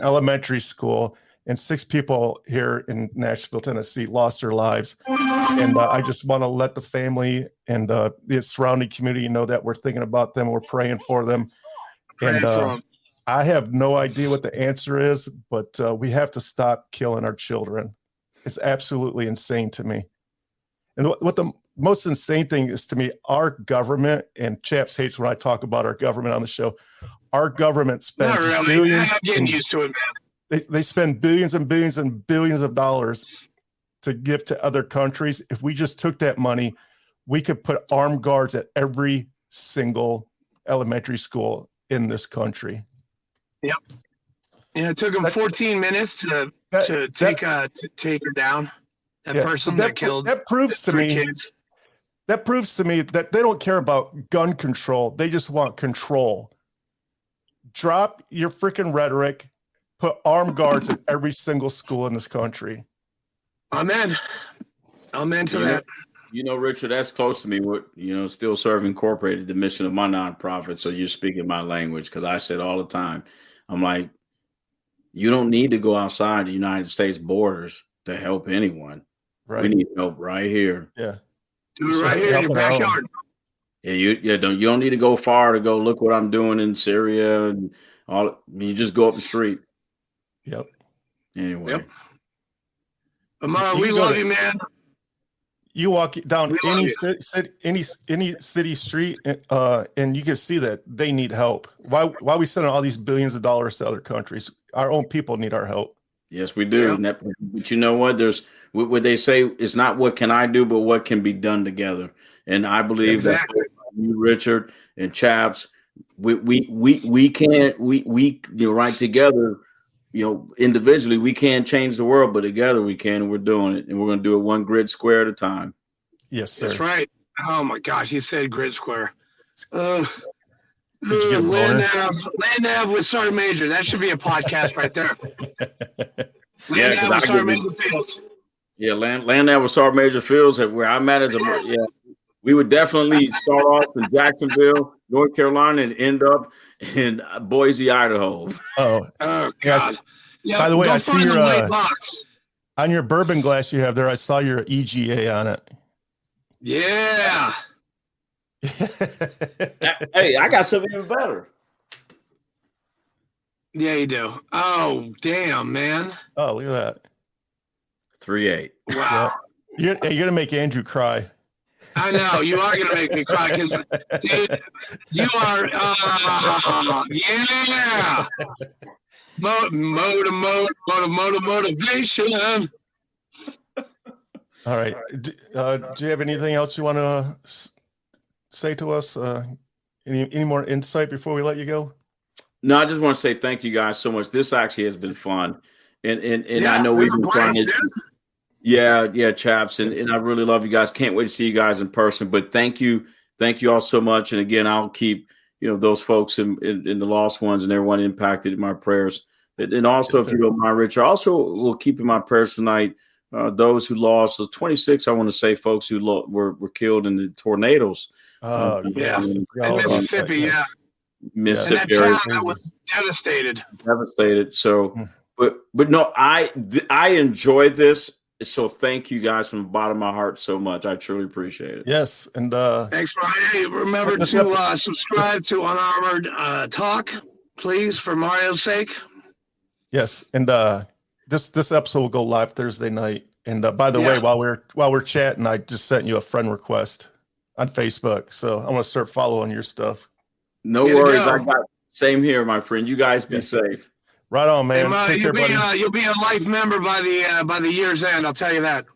elementary school, and 6 people here in Nashville, Tennessee, lost their lives. And I just want to let the family and the surrounding community know that we're thinking about them. We're praying for them. And I have no idea what the answer is, but we have to stop killing our children. It's absolutely insane to me. And what the most insane thing is to me, our government, and Chaps hates when I talk about our government on the show, our government spends billions. I'm getting used to it, man. They spend billions and billions and billions of dollars to give to other countries. If we just took that money, we could put armed guards at every single elementary school in this country. Yep. And it took them 14 minutes to take her down. That person that killed. That proves to me. Kids. That proves to me that they don't care about gun control. They just want control. Drop your freaking rhetoric. Put armed guards at every single school in this country. Amen to that. You know, Richard, that's close to me. What, Still Serve Incorporated, the mission of my nonprofit. So you're speaking my language, because I said all the time, I'm like, you don't need to go outside the United States borders to help anyone. Right. We need help right here. Yeah. Do it right here in your backyard. Yeah, you don't need to go far to go look what I'm doing in Syria and all. You just go up the street. Yep. Anyway. Yep. Amar, we love you, man. You walk down any city street, and you can see that they need help. Why we sending all these billions of dollars to other countries? Our own people need our help. Yes, we do. Yeah. But you know what? There's what they say. It's not what can I do, but what can be done together. And I believe that you, Richard, and Chaps, we can't right together. Individually, we can't change the world, but together we can, and we're doing it. And we're going to do it one grid square at a time. Yes, sir. That's right. Oh, my gosh. He said grid square. Did you get Land Nav with Sergeant Major. That should be a podcast right there. Land Nav with Sergeant Major Fields. Yeah, Land Nav with Sergeant Major Fields, where I'm at as we would definitely start off in Jacksonville, North Carolina, and end up in Boise, Idaho. Oh God! Yeah, by the way, I see your on your bourbon glass you have there. I saw your EGA on it. Yeah. Hey, I got something even better. Yeah, you do. Oh, damn, man. Oh, look at that. 3-8. Wow. Yeah. You're gonna make Andrew cry. I know you are gonna make me cry because, dude, you are. Yeah. Motivation. All right. Do you have anything else you want to say to us? Any more insight before we let you go? No, I just want to say thank you guys so much. This actually has been fun, and I know we've been trying to. Yeah, Chaps, and I really love you guys. Can't wait to see you guys in person. But thank you all so much. And again, I'll keep those folks and the lost ones and everyone impacted in my prayers. And also, if you don't mind, Rich, I also will keep in my prayers tonight those who lost. So 26, I want to say, folks who were killed in the tornadoes. Yes, in Mississippi, Mississippi And that area. town that was devastated. Devastated. So, Mm. but no, I enjoyed this. So thank you guys from the bottom of my heart so much. I truly appreciate it. Yes, and Thanks, Brian. Hey, remember This to subscribe to Unarmored Talk, please, for Mario's sake. yes, and this episode will go live Thursday night. And by the way, while we're chatting, I just sent you a friend request on Facebook, so I'm gonna start following your stuff. No worries. I got same here, my friend. You guys be safe. Right on, man. Hey, Take care, buddy. You'll be a life member by the year's end. I'll tell you that.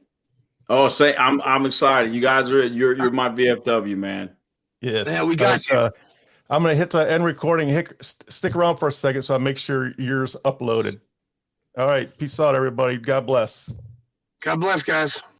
Oh, I'm excited. You guys you're my VFW, man. Yes. Yeah, we got you. I'm gonna hit the end recording. Stick around for a second, so I make sure yours uploaded. All right, peace out, everybody. God bless. God bless, guys.